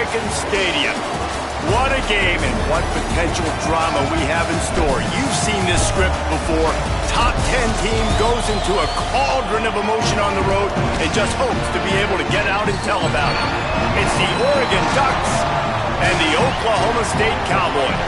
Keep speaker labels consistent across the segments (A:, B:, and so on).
A: Chicken Stadium. What a game and what potential drama we have in store. You've seen this script before. Top 10 team goes into a cauldron of emotion on the road and just hopes to be able to get out and tell about it. It's the Oregon Ducks and the Oklahoma State Cowboys.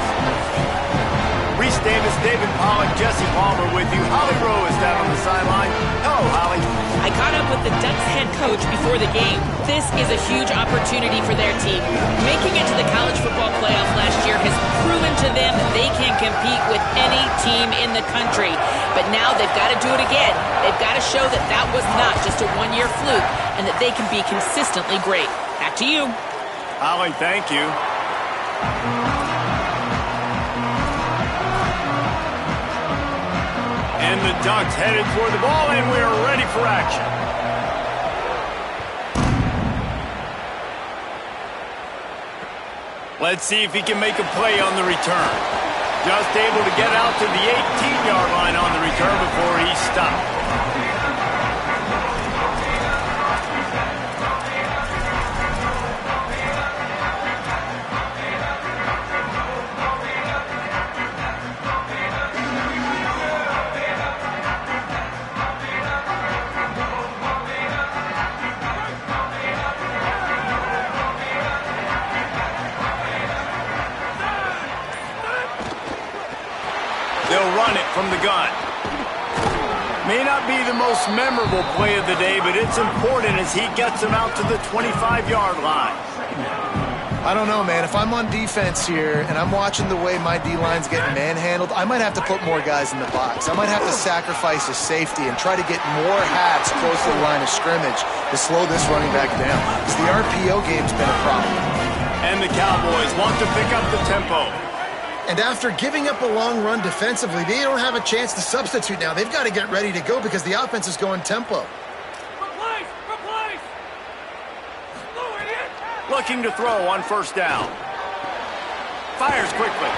A: Reese Davis, David Pollack, Jesse Palmer with you. Holly Rowe is down on the sideline. Hello, Holly.
B: I caught up with the Ducks head coach before the game. This is a huge opportunity for their team. Making it to the college football playoff last year has proven to them that they can compete with any team in the country. But now they've got to do it again. They've got to show that that was not just a one-year fluke and that they can be consistently great. Back to you.
A: Holly, thank you. And the Ducks headed toward the ball, and we're ready for action. Let's see if he can make a play on the return. Just able to get out to the 18-yard line on the return before he stopped. They'll run it from the gun. May not be the most memorable play of the day, but it's important as he gets them out to the 25-yard line.
C: I don't know, man. If I'm on defense here and I'm watching the way my D-line's getting manhandled, I might have to put more guys in the box. I might have to sacrifice a safety and try to get more hats close to the line of scrimmage to slow this running back down. Because the RPO game's been a problem.
A: And the Cowboys want to pick up the tempo.
C: And after giving up a long run defensively, they don't have a chance to substitute now. They've got to get ready to go because the offense is going tempo.
D: Replace!
A: Looking to throw on first down. Fires quickly.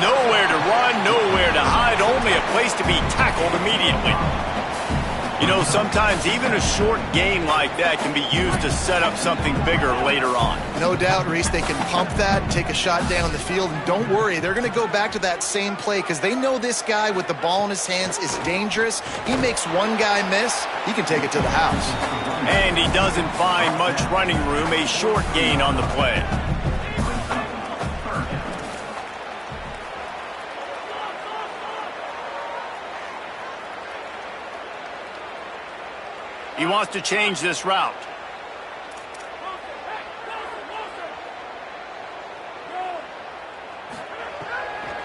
A: Nowhere to run, nowhere to hide, only a place to be tackled immediately. You know, sometimes even a short game like that can be used to set up something bigger later on.
C: No doubt, Reese, they can pump that and take a shot down the field. And don't worry, they're going to go back to that same play because they know this guy with the ball in his hands is dangerous. He makes one guy miss, he can take it to the house.
A: And he doesn't find much running room, a short gain on the play. He wants to change this route.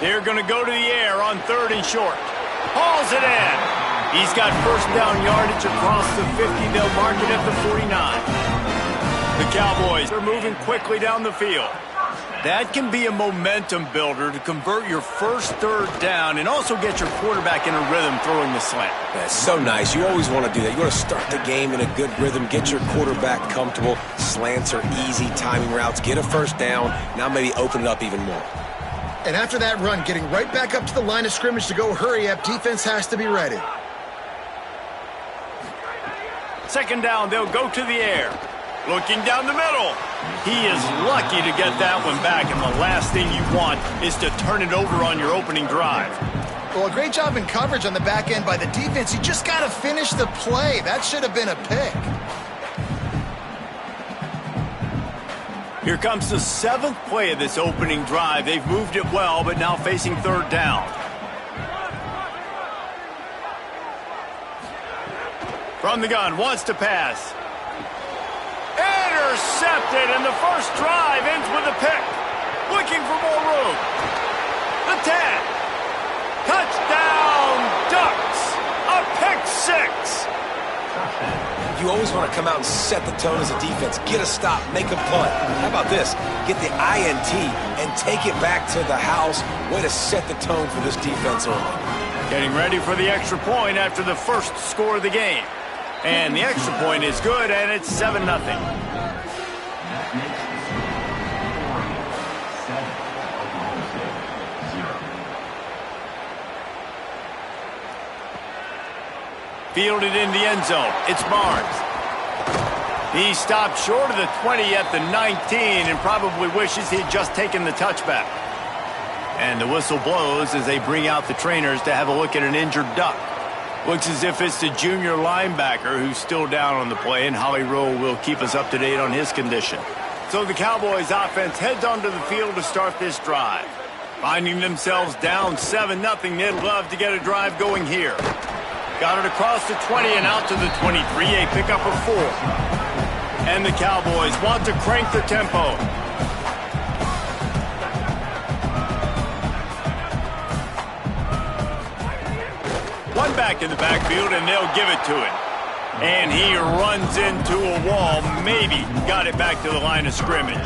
A: They're going to go to the air on 3rd and short. Hauls it in. He's got first down yardage across the 50. They'll mark it at the 49. The Cowboys are moving quickly down the field. That can be a momentum builder to convert your first 3rd down and also get your quarterback in a rhythm throwing the slant.
E: That's so nice. You always want to do that. You want to start the game in a good rhythm, get your quarterback comfortable. Slants are easy, timing routes, get a first down. Now maybe open it up even more.
C: And after that run, getting right back up to the line of scrimmage to go hurry up, defense has to be ready.
A: 2nd down, they'll go to the air. Looking down the middle. He is lucky to get that one back, and the last thing you want is to turn it over on your opening drive.
C: Well, a great job in coverage on the back end by the defense. You just got to finish the play. That should have been a pick.
A: Here comes the 7th play of this opening drive. They've moved it well, but now facing 3rd down. From the gun, wants to pass. Intercepted, and the first drive ends with a pick. Looking for more room. The 10. Touchdown, Ducks. A pick 6.
E: You always want to come out and set the tone as a defense. Get a stop, make a punt. How about this? Get the INT and take it back to the house. Way to set the tone for this defense early.
A: Getting ready for the extra point after the first score of the game. And the extra point is good, and it's 7-0. Fielded in the end zone. It's Barnes. He stopped short of the 20 at the 19 and probably wishes he'd just taken the touchback. And the whistle blows as they bring out the trainers to have a look at an injured Duck. Looks as if it's the junior linebacker who's still down on the play, and Holly Rowe will keep us up to date on his condition. So the Cowboys offense heads onto the field to start this drive. Finding themselves down 7-0, they'd love to get a drive going here. Got it across the 20 and out to the 23, a pickup of 4. And the Cowboys want to crank the tempo. One back in the backfield, and they'll give it to him. And he runs into a wall, maybe got it back to the line of scrimmage.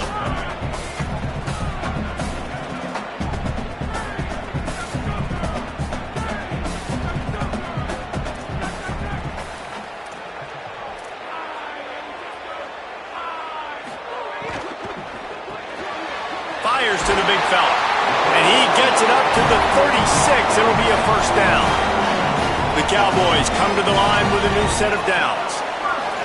A: Fires to the big fella. And he gets it up to the 36. It'll be a first down. The Cowboys come to the line with a new set of downs.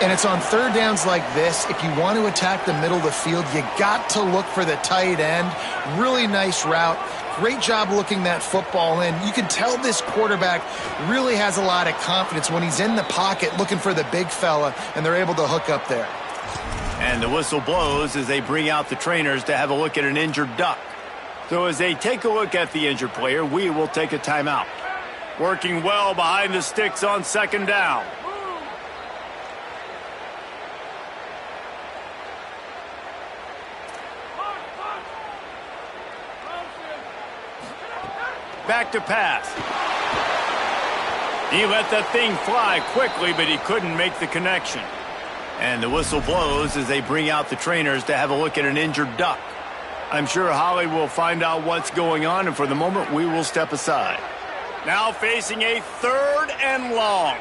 C: And it's on third downs like this. If you want to attack the middle of the field, you got to look for the tight end. Really nice route. Great job looking that football in. You can tell this quarterback really has a lot of confidence when he's in the pocket looking for the big fella, and they're able to hook up there.
A: And the whistle blows as they bring out the trainers to have a look at an injured Duck. So as they take a look at the injured player, we will take a timeout. Working well behind the sticks on second down. Back to pass. He let that thing fly quickly, but he couldn't make the connection. And the whistle blows as they bring out the trainers to have a look at an injured Duck. I'm sure Holly will find out what's going on, and for the moment, we will step aside. Now facing a 3rd and long.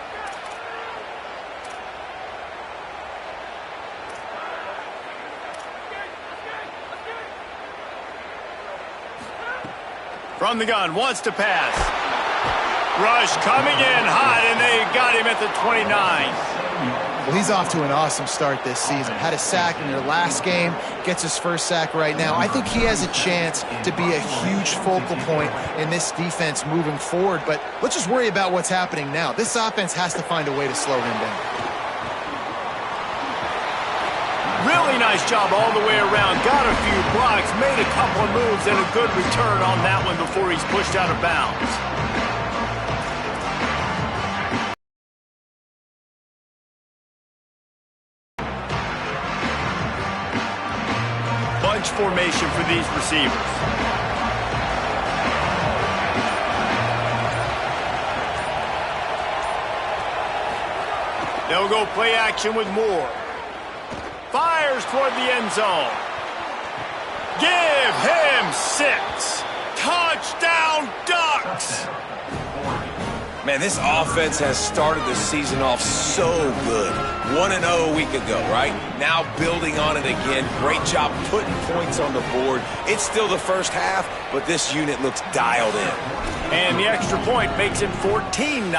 A: From the gun, wants to pass. Rush coming in hot, and they got him at the 29.
C: Well, he's off to an awesome start this season. Had a sack in their last game, gets his first sack right now. I think he has a chance to be a huge focal point in this defense moving forward, but let's just worry about what's happening now. This offense has to find a way to slow him down.
A: Really nice job all the way around. Got a few blocks, made a couple of moves, and a good return on that one before he's pushed out of bounds. Bunch formation for these receivers. They'll go play action with Moore. Fires toward the end zone. Give him 6. Touchdown, Ducks!
E: Man, this offense has started the season off so good. 1-0 a week ago, right? Now building on it again. Great job putting points on the board. It's still the first half, but this unit looks dialed in.
A: And the extra point makes it 14-0.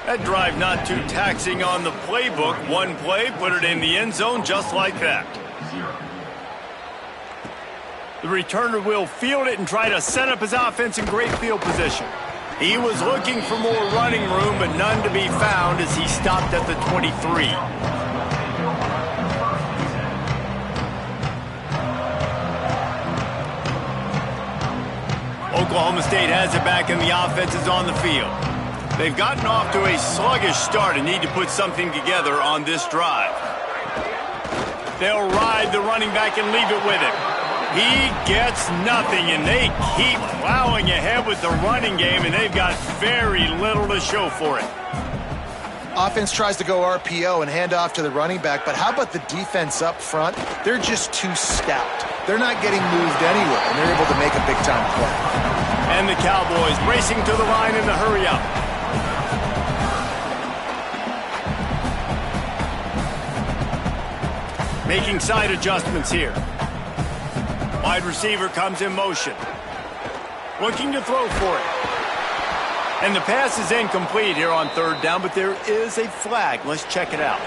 A: That drive not too taxing on the playbook. One play, put it in the end zone just like that. The returner will field it and try to set up his offense in great field position. He was looking for more running room, but none to be found as he stopped at the 23. Oklahoma State has it back and the offense is on the field. They've gotten off to a sluggish start and need to put something together on this drive. They'll ride the running back and leave it with him. He gets nothing, and they keep plowing ahead with the running game, and they've got very little to show for it.
C: Offense tries to go RPO and hand off to the running back, but how about the defense up front? They're just too stout. They're not getting moved anywhere, and they're able to make a big-time play.
A: And the Cowboys racing to the line in the hurry-up. Making side adjustments here. Wide receiver comes in motion. Looking to throw for it. And the pass is incomplete here on third down, but there is a flag. Let's check it out.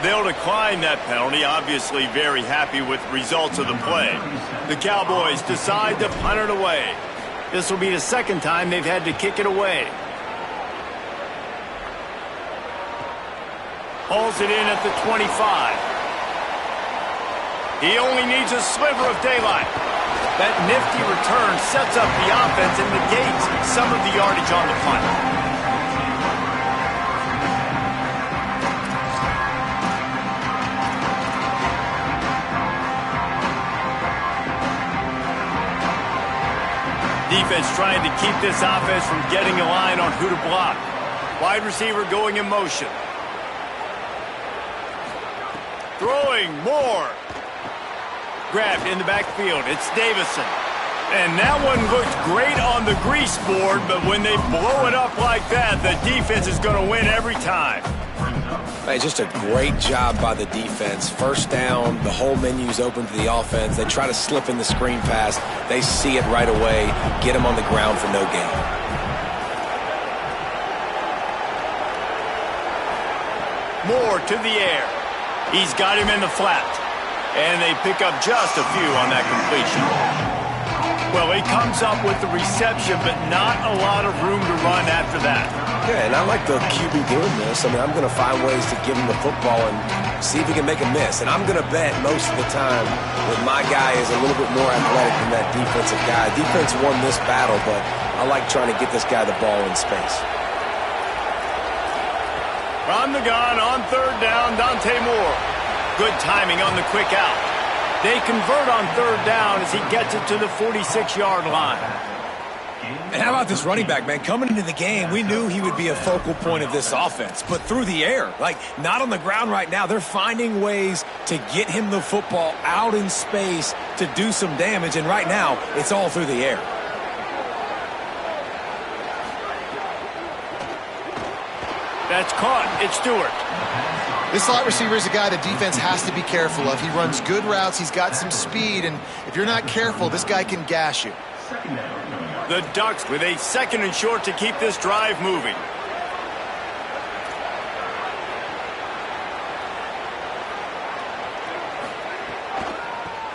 A: They'll decline that penalty, obviously very happy with the results of the play. The Cowboys decide to punt it away. This will be the second time they've had to kick it away. Hauls it in at the 25. He only needs a sliver of daylight. That nifty return sets up the offense and negates some of the yardage on the punt. Defense trying to keep this offense from getting a line on who to block. Wide receiver going in motion. Throwing more. Grabbed in the backfield. It's Davison. And that one looked great on the grease board, but when they blow it up like that, the defense is going to win every time.
E: Hey, just a great job by the defense. First down, the whole menu's open to the offense. They try to slip in the screen pass. They see it right away, get them on the ground for no gain.
A: Moore to the air. He's got him in the flat. And they pick up just a few on that completion. Well, he comes up with the reception, but not a lot of room to run after that.
E: Yeah, and I like the QB doing this. I mean, I'm going to find ways to give him the football and see if he can make a miss. And I'm going to bet most of the time that my guy is a little bit more athletic than that defensive guy. Defense won this battle, but I like trying to get this guy the ball in space.
A: From the gun on third down, Dante Moore. Good timing on the quick out. They convert on third down as he gets it to the 46-yard line.
E: And how about this running back, man? Coming into the game, we knew he would be a focal point of this offense, but through the air, like not on the ground right now. They're finding ways to get him the football out in space to do some damage, and right now, it's all through the air.
A: That's caught. It's Stewart.
C: This slot receiver is a guy the defense has to be careful of. He runs good routes. He's got some speed, and if you're not careful, this guy can gash you.
A: The Ducks with a second and short to keep this drive moving.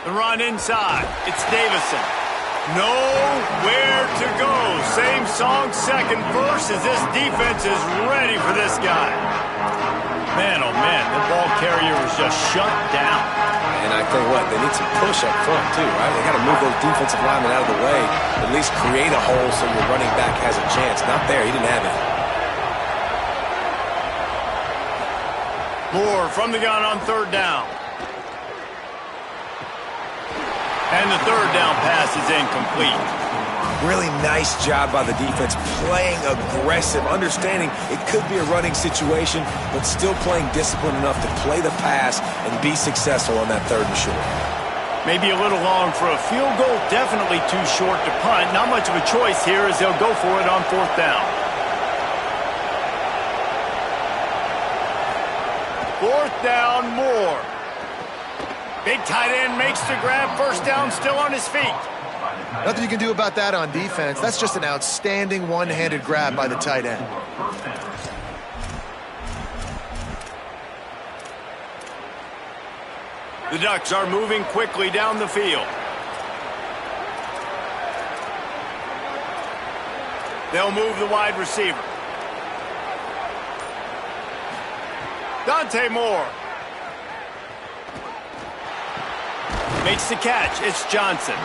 A: The run inside. It's Davison. Nowhere to go. Same song, second verse, as this defense is ready for this guy. Man, oh man, the ball carrier was just shut down.
E: And I tell you what, they need some push up front too, right? They got to move those defensive linemen out of the way, at least create a hole so your running back has a chance. Not there, he didn't have it.
A: Moore from the gun on third down. And the third down pass is incomplete.
E: Really nice job by the defense, playing aggressive, understanding it could be a running situation, but still playing disciplined enough to play the pass and be successful on that third and short.
A: Maybe a little long for a field goal, definitely too short to punt. Not much of a choice here as they'll go for it on fourth down. Fourth down, Moore. Big tight end makes the grab, first down, still on his feet.
C: Nothing you can do about that on defense. That's just an outstanding one-handed grab by the tight end.
A: The Ducks are moving quickly down the field. They'll move the wide receiver. Dante Moore. Makes the catch. It's Johnson.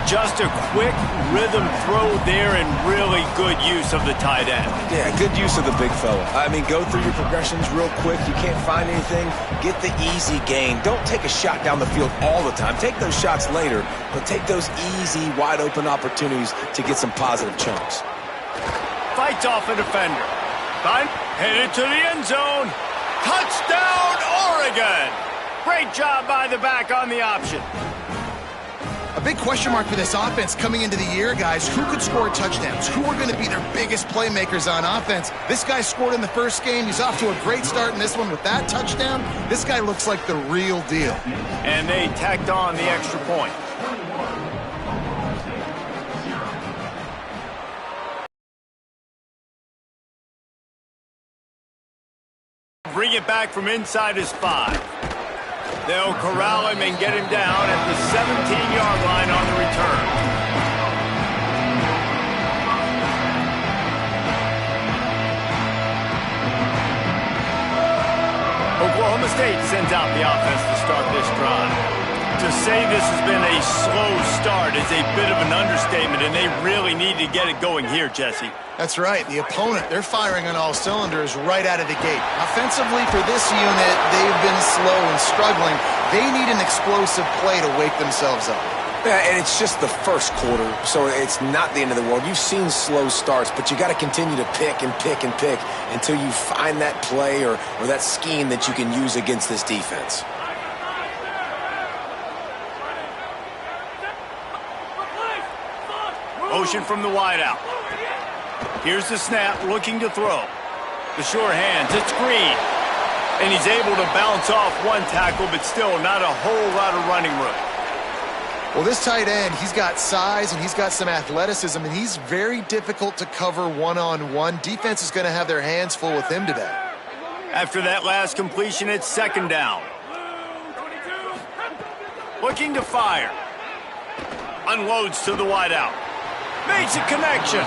A: Just a quick rhythm throw there and really good use of the tight end.
E: Yeah, good use of the big fella. I mean, go through your progressions real quick. You can't find anything, get the easy gain. Don't take a shot down the field all the time. Take those shots later, but take those easy, wide-open opportunities to get some positive chunks.
A: Fights off a defender. Punt, headed to the end zone. Touchdown, Oregon! Great job by the back on the option.
C: A big question mark for this offense coming into the year, guys. Who could score touchdowns? Who are going to be their biggest playmakers on offense? This guy scored in the first game. He's off to a great start in this one with that touchdown. This guy looks like the real deal.
A: And they tacked on the extra point. bring it back from inside his 5. They'll corral him and get him down at the 17-yard line on the return. Oklahoma State sends out the offense to start this drive. To say this has been a slow start is a bit of an understatement, and they really need to get it going here, Jesse.
C: That's right. The opponent, they're firing on all cylinders right out of the gate. Offensively, for this unit, they've been slow and struggling. They need an explosive play to wake themselves up.
E: Yeah, and it's just the first quarter, so it's not the end of the world. You've seen slow starts, but you got to continue to pick and pick and pick until you find that play or that scheme that you can use against this defense.
A: Motion from the wideout. Here's the snap, looking to throw. The sure hands, it's Green. And he's able to bounce off one tackle, but still not a whole lot of running room.
C: Well, this tight end, he's got size and he's got some athleticism, and he's very difficult to cover one-on-one. Defense is going to have their hands full with him today.
A: After that last completion, it's second down. Looking to fire. Unloads to the wideout. Makes a connection.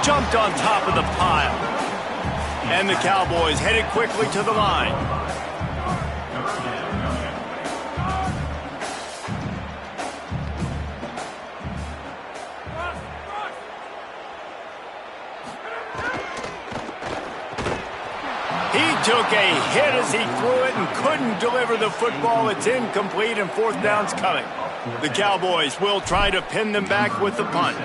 A: Jumped on top of the pile. And the Cowboys headed quickly to the line. He took a hit as he threw it and couldn't deliver the football. It's incomplete and fourth down's coming. The Cowboys will try to pin them back with the punt.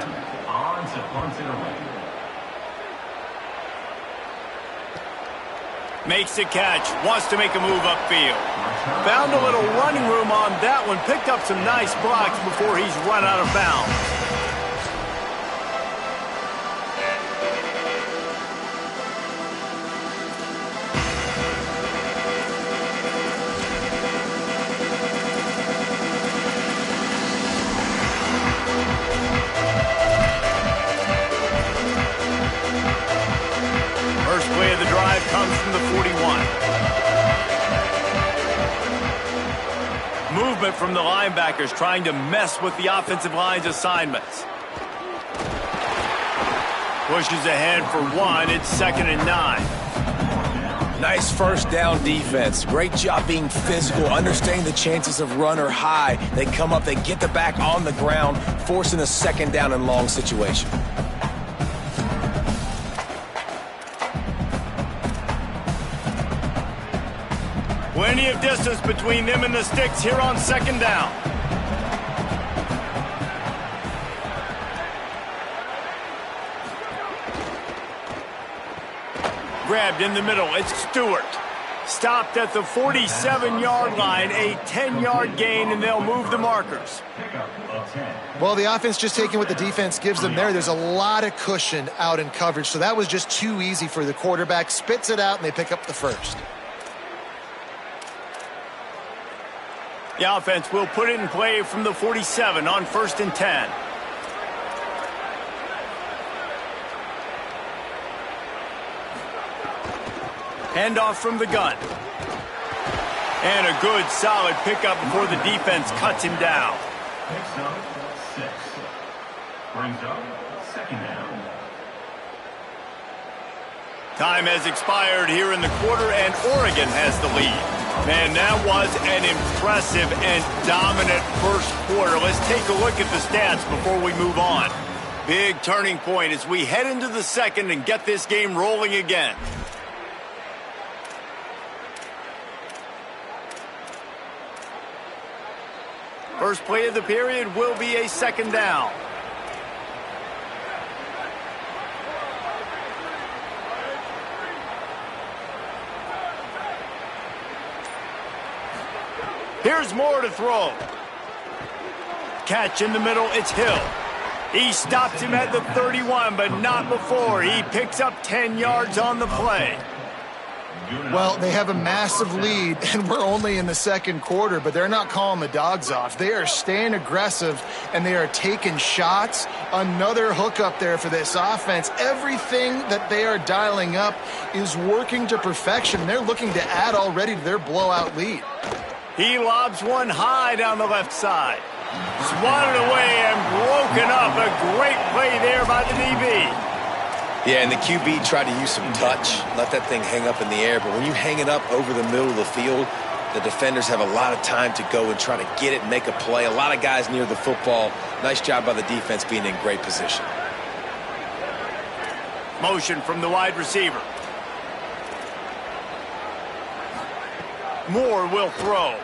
A: Makes the catch, wants to make a move upfield. Found a little running room on that one, picked up some nice blocks before he's run out of bounds. Comes from the 41. Movement from the linebackers trying to mess with the offensive line's assignments. Pushes ahead for one. It's 2nd and 9.
E: Nice first down defense. Great job being physical, understanding the chances of run are high. They come up, they get the back on the ground, forcing a 2nd down and long situation.
A: Plenty of distance between them and the sticks here on 2nd down. Grabbed in the middle, it's Stewart. Stopped at the 47-yard line, a 10-yard gain, and they'll move the markers.
C: Well, the offense just taking what the defense gives them there. There's a lot of cushion out in coverage, so that was just too easy for the quarterback. Spits it out, and they pick up the first.
A: The offense will put it in play from the 47 on 1st and 10. Handoff from the gun. And a good, solid pickup before the defense cuts him down.
F: Picks up 6. Brings up 2nd down.
A: Time has expired here in the quarter, and Oregon has the lead. Man, that was an impressive and dominant first quarter. Let's take a look at the stats before we move on. Big turning point as we head into the second and get this game rolling again. First play of the period will be a 2nd down. Here's Moore to throw. Catch in the middle, it's Hill. He stops him at the 31, but not before. He picks up 10 yards on the play.
C: Well, they have a massive lead, and we're only in the second quarter, but they're not calling the dogs off. They are staying aggressive, and they are taking shots. Another hookup there for this offense. Everything that they are dialing up is working to perfection. They're looking to add already to their blowout lead.
A: He lobs one high down the left side. Swatted away and broken up. A great play there by the DB.
E: Yeah, and the QB tried to use some touch, let that thing hang up in the air. But when you hang it up over the middle of the field, the defenders have a lot of time to go and try to get it, make a play. A lot of guys near the football. Nice job by the defense being in great position.
A: Motion from the wide receiver. Moore will throw.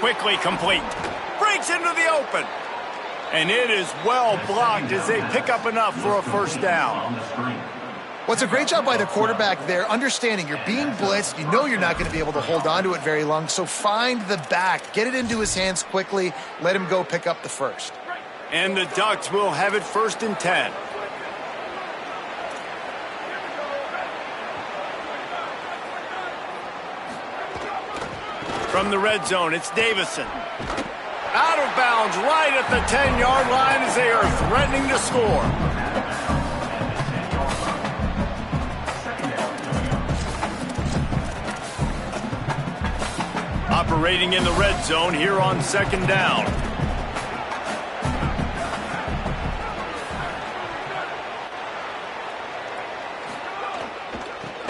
A: Quickly complete. Breaks into the open. And it is well blocked as they pick up enough for a first down.
C: What's a great job by the quarterback there, understanding you're being blitzed, you know you're not going to be able to hold on to it very long, so find the back, get it into his hands quickly, let him go pick up the first.
A: And the Ducks will have it 1st and 10. From the red zone, it's Davison. Out of bounds right at the 10-yard line as they are threatening to score. Operating in the red zone here on 2nd down.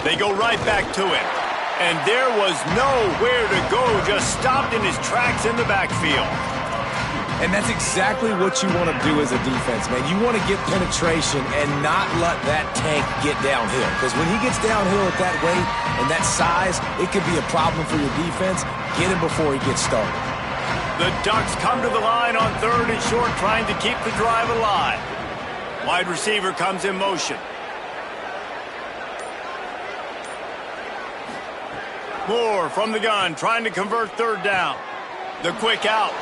A: They go right back to it. And there was nowhere to go, just stopped in his tracks in the backfield.
E: And that's exactly what you want to do as a defense, man. You want to get penetration and not let that tank get downhill. Because when he gets downhill at that rate and that size, it could be a problem for your defense. Get him before he gets started.
A: The Ducks come to the line on 3rd and short, trying to keep the drive alive. Wide receiver comes in motion. Moore from the gun, trying to convert 3rd down. The quick out.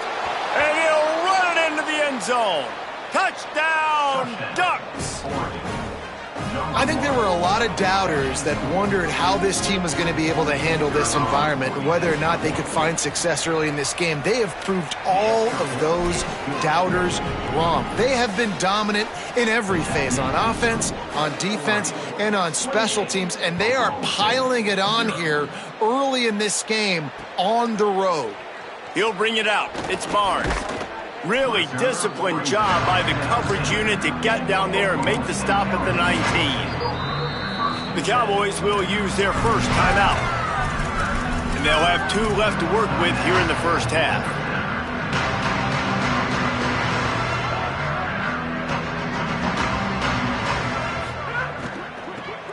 A: And he'll run it into the end zone. Touchdown, Ducks!
C: I think there were a lot of doubters that wondered how this team was going to be able to handle this environment and whether or not they could find success early in this game. They have proved all of those doubters wrong. They have been dominant in every phase, on offense, on defense, and on special teams, and they are piling it on here early in this game on the road.
A: He'll bring it out. It's Barnes. Really disciplined job by the coverage unit to get down there and make the stop at the 19. The Cowboys will use their first timeout. And they'll have 2 left to work with here in the first half.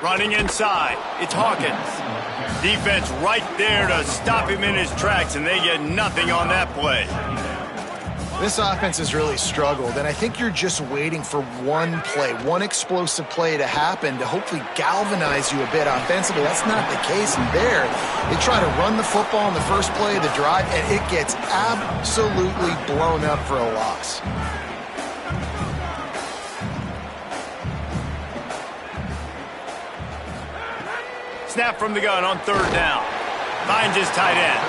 A: Running inside, it's Hawkins. Defense right there to stop him in his tracks, and they get nothing on that play.
C: This offense has really struggled, and I think you're just waiting for one play, one explosive play to happen to hopefully galvanize you a bit offensively. That's not the case in there. They try to run the football in the first play of the drive, and it gets absolutely blown up for a loss.
A: Snap from the gun on 3rd down. Finds his tight end.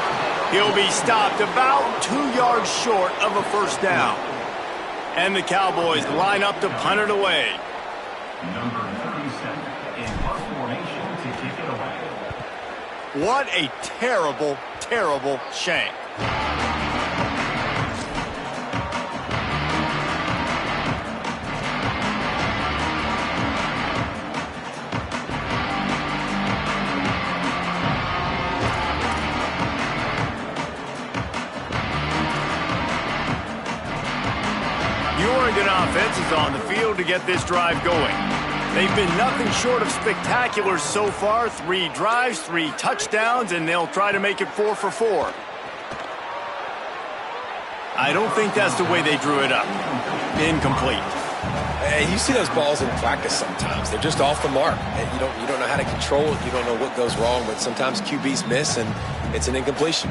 A: He'll be stopped about 2 yards short of a first down. And the Cowboys line up to punt it away.
F: Number 37 in punt formation to kick it away.
A: What a terrible, terrible shank. Offense is on the field to get this drive going. They've been nothing short of spectacular so far. 3 drives, 3 touchdowns, and they'll try to make it 4 for 4. I don't think that's the way they drew it up. Incomplete.
E: Hey, you see those balls in practice sometimes. They're just off the mark. And you don't know how to control it. You don't know what goes wrong, but sometimes QBs miss, and it's an incompletion.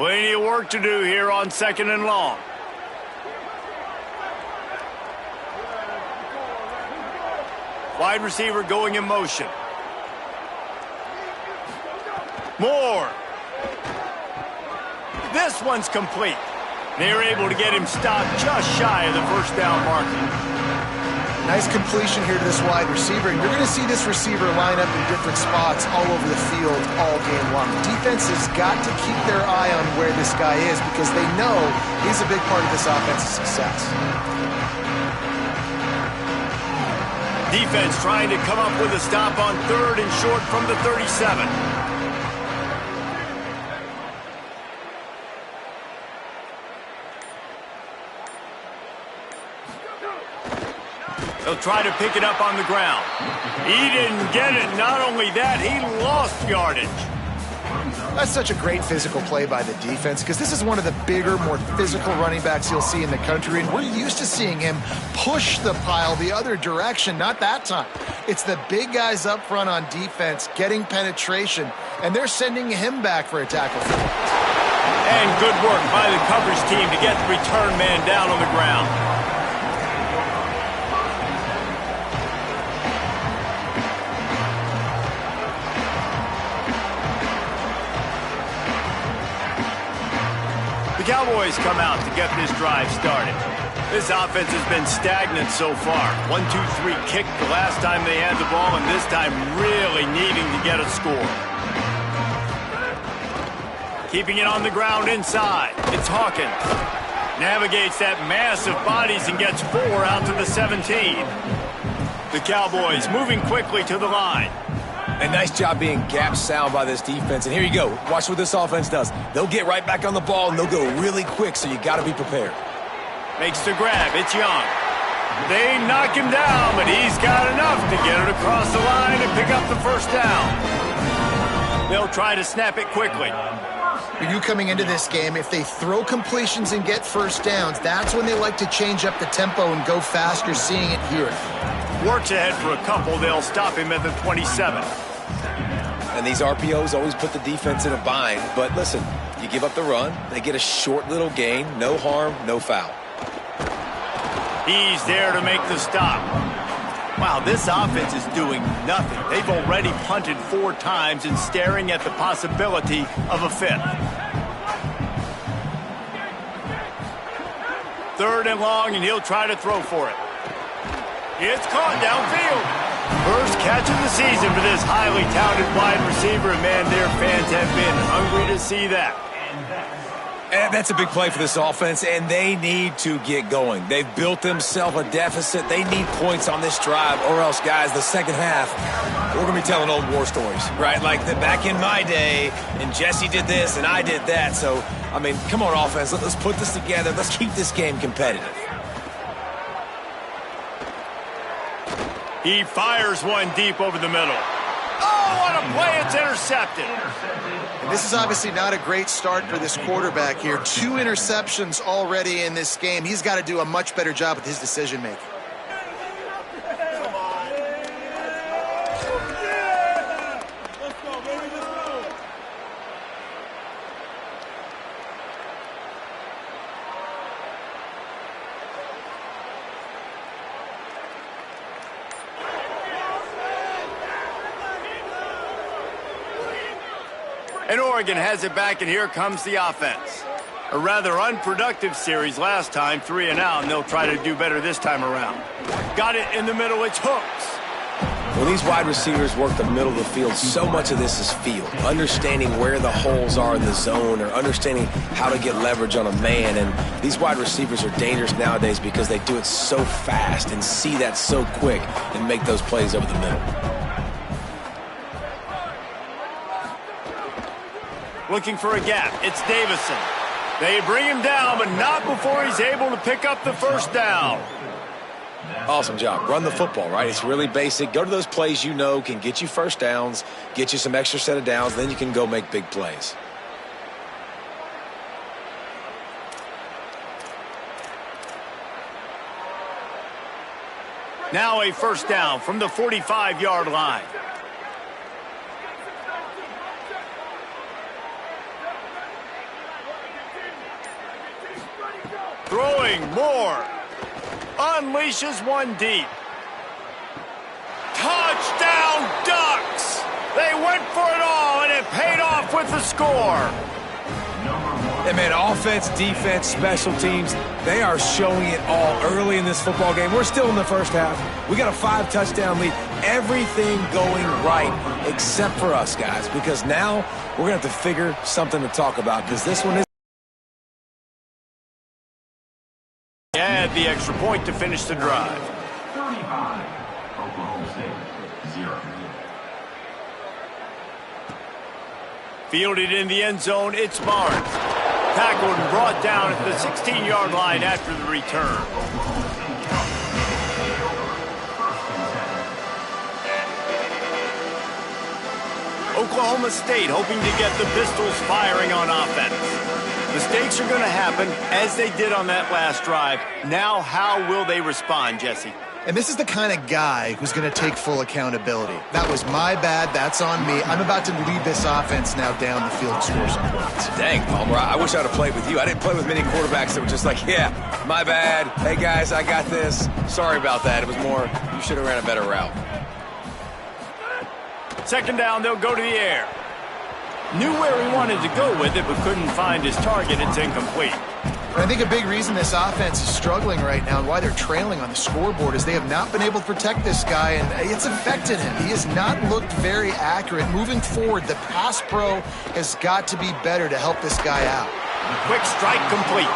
A: Plenty of work to do here on 2nd and long. Wide receiver going in motion. Moore. This one's complete. They're able to get him stopped just shy of the first down marker.
C: Nice completion here to this wide receiver, and you're going to see this receiver line up in different spots all over the field all game long. Defense has got to keep their eye on where this guy is because they know he's a big part of this offense's success.
A: Defense trying to come up with a stop on 3rd and short from the 37. They'll try to pick it up on the ground. He didn't get it. Not only that, he lost yardage.
C: That's such a great physical play by the defense because this is one of the bigger, more physical running backs you'll see in the country, and we're used to seeing him push the pile the other direction. Not that time. It's the big guys up front on defense getting penetration, and they're sending him back for a tackle.
A: And good work by the coverage team to get the return man down on the ground. The Cowboys come out to get this drive started. This offense has been stagnant so far. 1-2-3 kick the last time they had the ball, and this time really needing to get a score. Keeping it on the ground inside. It's Hawkins. Navigates that mass of bodies and gets 4 out to the 17. The Cowboys moving quickly to the line.
E: A nice job being gap sound by this defense. And here you go. Watch what this offense does. They'll get right back on the ball, and they'll go really quick, so you got to be prepared.
A: Makes the grab. It's Young. They knock him down, but he's got enough to get it across the line and pick up the first down. They'll try to snap it quickly.
C: You coming into this game, if they throw completions and get first downs, that's when they like to change up the tempo and go faster, seeing it here.
A: Works ahead for a couple. They'll stop him at the 27.
E: And these RPOs always put the defense in a bind. But listen, you give up the run, they get a short little gain, no harm, no foul.
A: He's there to make the stop. Wow, this offense is doing nothing. They've already punted 4 times and staring at the possibility of a 5th. 3rd and long, and he'll try to throw for it. It's caught downfield. First catch of the season for this highly touted wide receiver, and man, their fans have been hungry to see that.
E: And that's a big play for this offense, and they need to get going. They've built themselves a deficit. They need points on this drive, or else, guys, the second half, we're going to be telling old war stories, right? Like back in my day, and Jesse did this, and I did that. So, I mean, come on, offense. Let's put this together. Let's keep this game competitive.
A: He fires one deep over the middle. Oh, what a play. It's intercepted.
C: And this is obviously not a great start for this quarterback here. 2 interceptions already in this game. He's got to do a much better job with his decision-making.
A: And Oregon has it back, and here comes the offense. A rather unproductive series last time, 3 and out, and they'll try to do better this time around. Got it in the middle, it's Hooks.
E: When these wide receivers work the middle of the field, so much of this is feel. Understanding where the holes are in the zone or understanding how to get leverage on a man. And these wide receivers are dangerous nowadays because they do it so fast and see that so quick and make those plays over the middle.
A: Looking for a gap. It's Davison. They bring him down, but not before he's able to pick up the first down.
E: Awesome job. Run the football, right? It's really basic. Go to those plays you know can get you first downs, get you some extra set of downs, then you can go make big plays.
A: Now a first down from the 45-yard line. Throwing more. Unleashes one deep. Touchdown Ducks! They went for it all, and it paid off with the score.
E: Hey, man, offense, defense, special teams, they are showing it all early in this football game. We're still in the first half. We got a 5-touchdown lead. Everything going right except for us, guys, because now we're going to have to figure something to talk about, because this one is...
A: Add the extra point to finish the drive.
F: 35, Oklahoma State, 0.
A: Fielded in the end zone, it's Barnes. Tackled and brought down at the 16-yard line after the return. Oklahoma State hoping to get the Pistols firing on offense. Mistakes are going to happen, as they did on that last drive. Now, how will they respond, Jesse?
C: And this is the kind of guy who's going to take full accountability. That was my bad. That's on me. I'm about to lead this offense now down the field and score some points.
E: Dang, Palmer, I wish I'd have played with you. I didn't play with many quarterbacks that were just like, yeah, my bad. Hey, guys, I got this. Sorry about that. It was more, you should have ran a better route.
A: Second down, they'll go to the air. Knew where he wanted to go with it, but couldn't find his target. It's incomplete.
C: I think a big reason this offense is struggling right now and why they're trailing on the scoreboard is they have not been able to protect this guy, and it's affected him. He has not looked very accurate. Moving forward, the pass pro has got to be better to help this guy out.
A: Quick strike complete.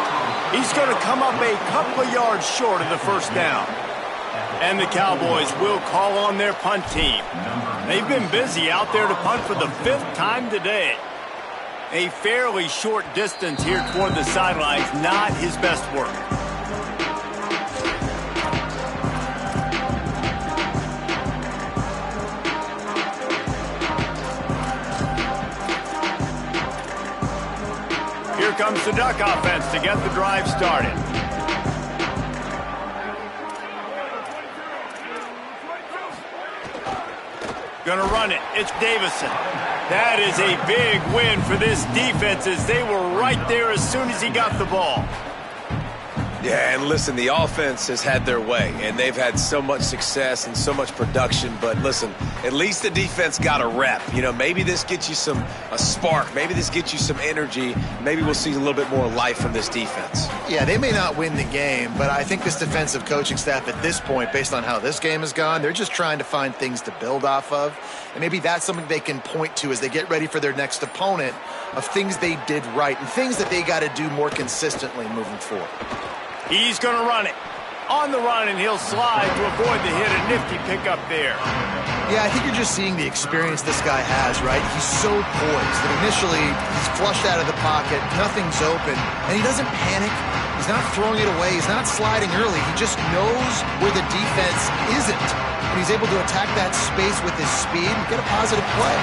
A: He's going to come up a couple of yards short of the first down. And the Cowboys will call on their punt team. They've been busy out there to punt for the 5th time today. A fairly short distance here toward the sidelines, not his best work. Here comes the Duck offense to get the drive started. Gonna run it. It's Davison. That is a big win for this defense, as they were right there as soon as he got the ball.
E: Yeah, and listen, the offense has had their way, and they've had so much success and so much production. But listen, at least the defense got a rep. You know, maybe this gets you a spark. Maybe this gets you some energy. Maybe we'll see a little bit more life from this defense.
C: Yeah, they may not win the game, but I think this defensive coaching staff at this point, based on how this game has gone, they're just trying to find things to build off of. And maybe that's something they can point to as they get ready for their next opponent, of things they did right and things that they got to do more consistently moving forward.
A: He's going to run it. On the run, and he'll slide to avoid the hit. A nifty pickup there.
C: Yeah, I think you're just seeing the experience this guy has, right? He's so poised that initially he's flushed out of the pocket, nothing's open, and he doesn't panic. He's not throwing it away. He's not sliding early. He just knows where the defense isn't, and he's able to attack that space with his speed and get a positive play.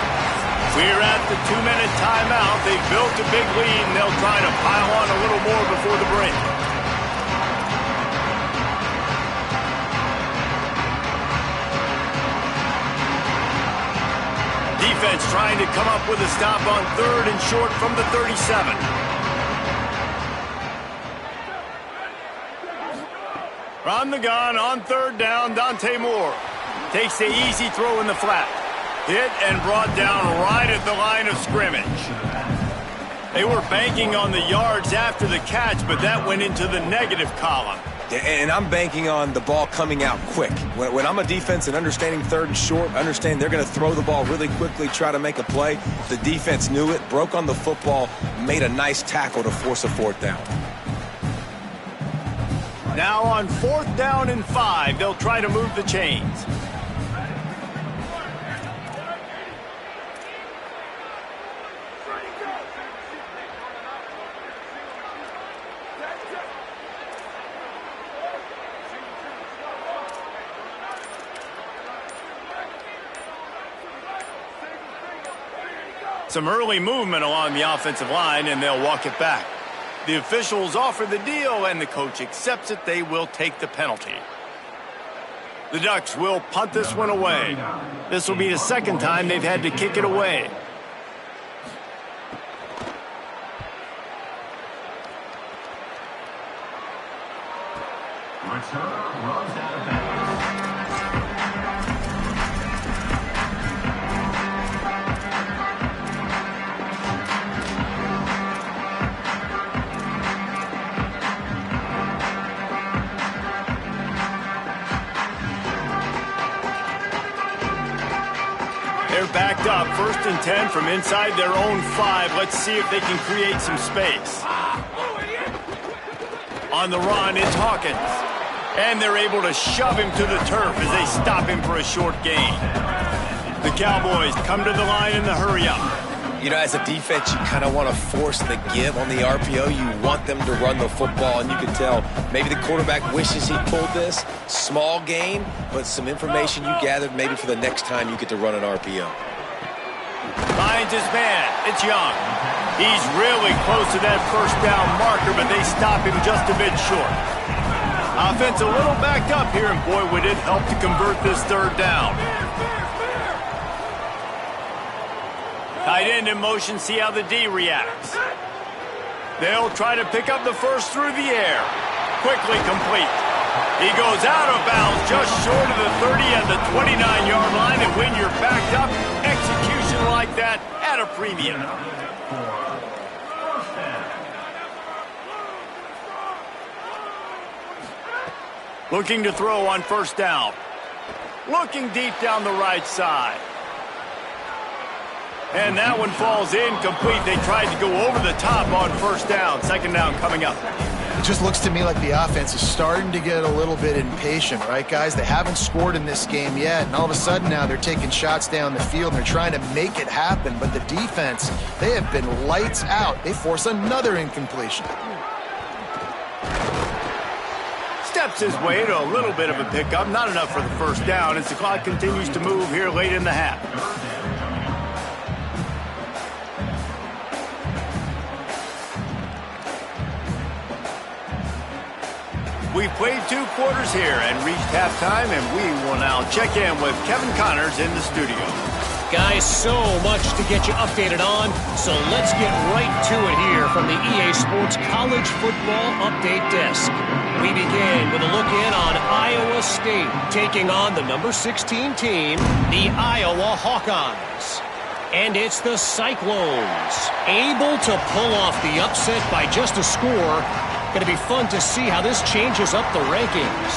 A: We're at the 2-minute timeout. They've built a big lead, and they'll try to pile on a little more before the break. Defense trying to come up with a stop on 3rd and short from the 37. From the gun on 3rd down, Dante Moore takes the easy throw in the flat. Hit and brought down right at the line of scrimmage. They were banking on the yards after the catch, but that went into the negative column.
E: And I'm banking on the ball coming out quick. When I'm a defense and understanding 3rd and short, understand they're going to throw the ball really quickly, try to make a play. The defense knew it, broke on the football, made a nice tackle to force a 4th down.
A: Now on 4th down and 5, they'll try to move the chains. Some early movement along the offensive line, and they'll walk it back. The officials offer the deal, and the coach accepts it. They will take the penalty. The Ducks will punt this one away. This will be the 2nd time they've had to kick it away. They're backed up, 1st and 10 from inside their own 5. Let's see if they can create some space. On the run, it's Hawkins. And they're able to shove him to the turf as they stop him for a short gain. The Cowboys come to the line in the hurry-up.
E: You know, as a defense, you kind of want to force the give on the RPO. You want them to run the football, and you can tell maybe the quarterback wishes he pulled this. Small gain, but some information you gathered maybe for the next time you get to run an RPO.
A: Finds his man. It's Young. He's really close to that 1st down marker, but they stop him just a bit short. Offense a little backed up here, and boy, would it help to convert this 3rd down. Tight end in motion, see how the D reacts. They'll try to pick up the 1st through the air. Quickly complete. He goes out of bounds just short of the 30 and the 29-yard line, and when you're backed up, execution like that at a premium. Looking to throw on 1st down. Looking deep down the right side. And that one falls incomplete. They tried to go over the top on 1st down. 2nd down coming up.
C: It just looks to me like the offense is starting to get a little bit impatient, right, guys? They haven't scored in this game yet, and all of a sudden now they're taking shots down the field, and they're trying to make it happen. But the defense, they have been lights out. They force another incompletion.
A: Steps his way to a little bit of a pickup. Not enough for the 1st down as the clock continues to move here late in the half. We've played 2 quarters here and reached halftime, and we will now check in with Kevin Connors in the studio.
G: Guys, so much to get you updated on, so let's get right to it here from the EA Sports College Football Update Desk. We begin with a look in on Iowa State taking on the number 16 team, the Iowa Hawkeyes. And it's the Cyclones, able to pull off the upset by just a score. Going to be fun to see how this changes up the rankings.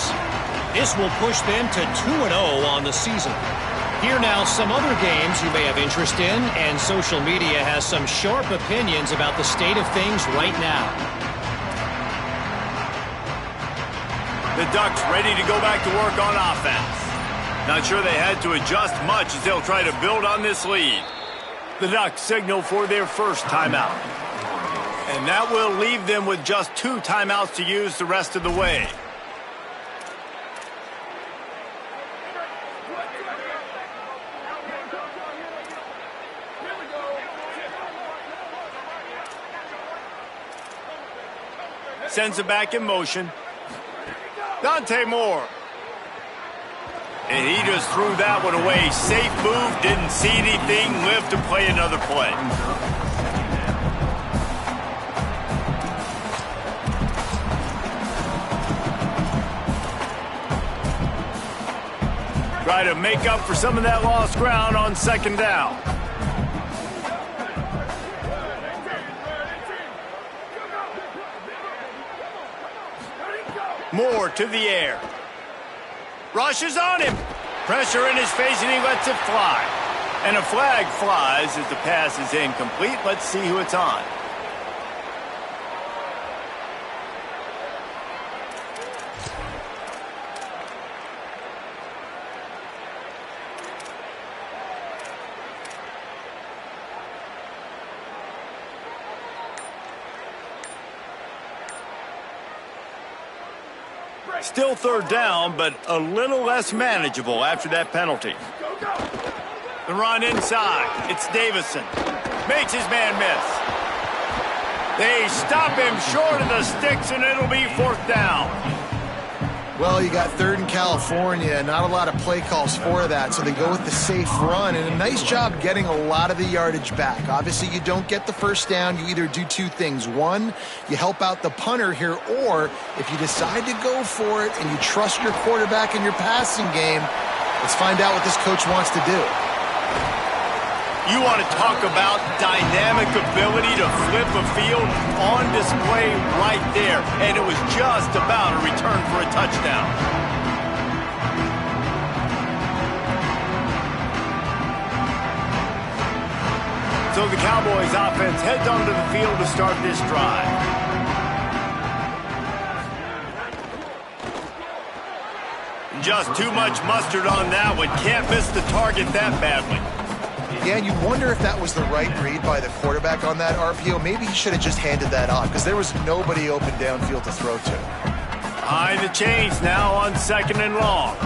G: This will push them to 2-0 on the season. Here now, some other games you may have interest in, and social media has some sharp opinions about the state of things right now.
A: The Ducks ready to go back to work on offense. Not sure they had to adjust much as they'll try to build on this lead. The Ducks signal for their 1st timeout. And that will leave them with just 2 timeouts to use the rest of the way. Sends it back in motion. Dante Moore. And he just threw that one away. Safe move, didn't see anything, lived to play another play. Try to make up for some of that lost ground on 2nd down. Moore to the air. Rushes on him. Pressure in his face, and he lets it fly. And a flag flies as the pass is incomplete. Let's see who it's on. Still 3rd down, but a little less manageable after that penalty. The run inside. It's Davison. Makes his man miss. They stop him short of the sticks, and it'll be 4th down.
C: Well, you got 3rd and California, not a lot of play calls for that, so they go with the safe run, and a nice job getting a lot of the yardage back. Obviously, you don't get the 1st down. You either do 2 things. One, you help out the punter here, or if you decide to go for it and you trust your quarterback in your passing game, let's find out what this coach wants to do.
A: You want to talk about dynamic ability to flip a field on display right there. And it was just about a return for a touchdown. So the Cowboys offense heads onto the field to start this drive. Just too much mustard on that one. Can't miss the target that badly.
C: Yeah, and you wonder if that was the right read by the quarterback on that RPO. Maybe he should have just handed that off because there was nobody open downfield to throw to.
A: Behind the chains now on 2nd and long.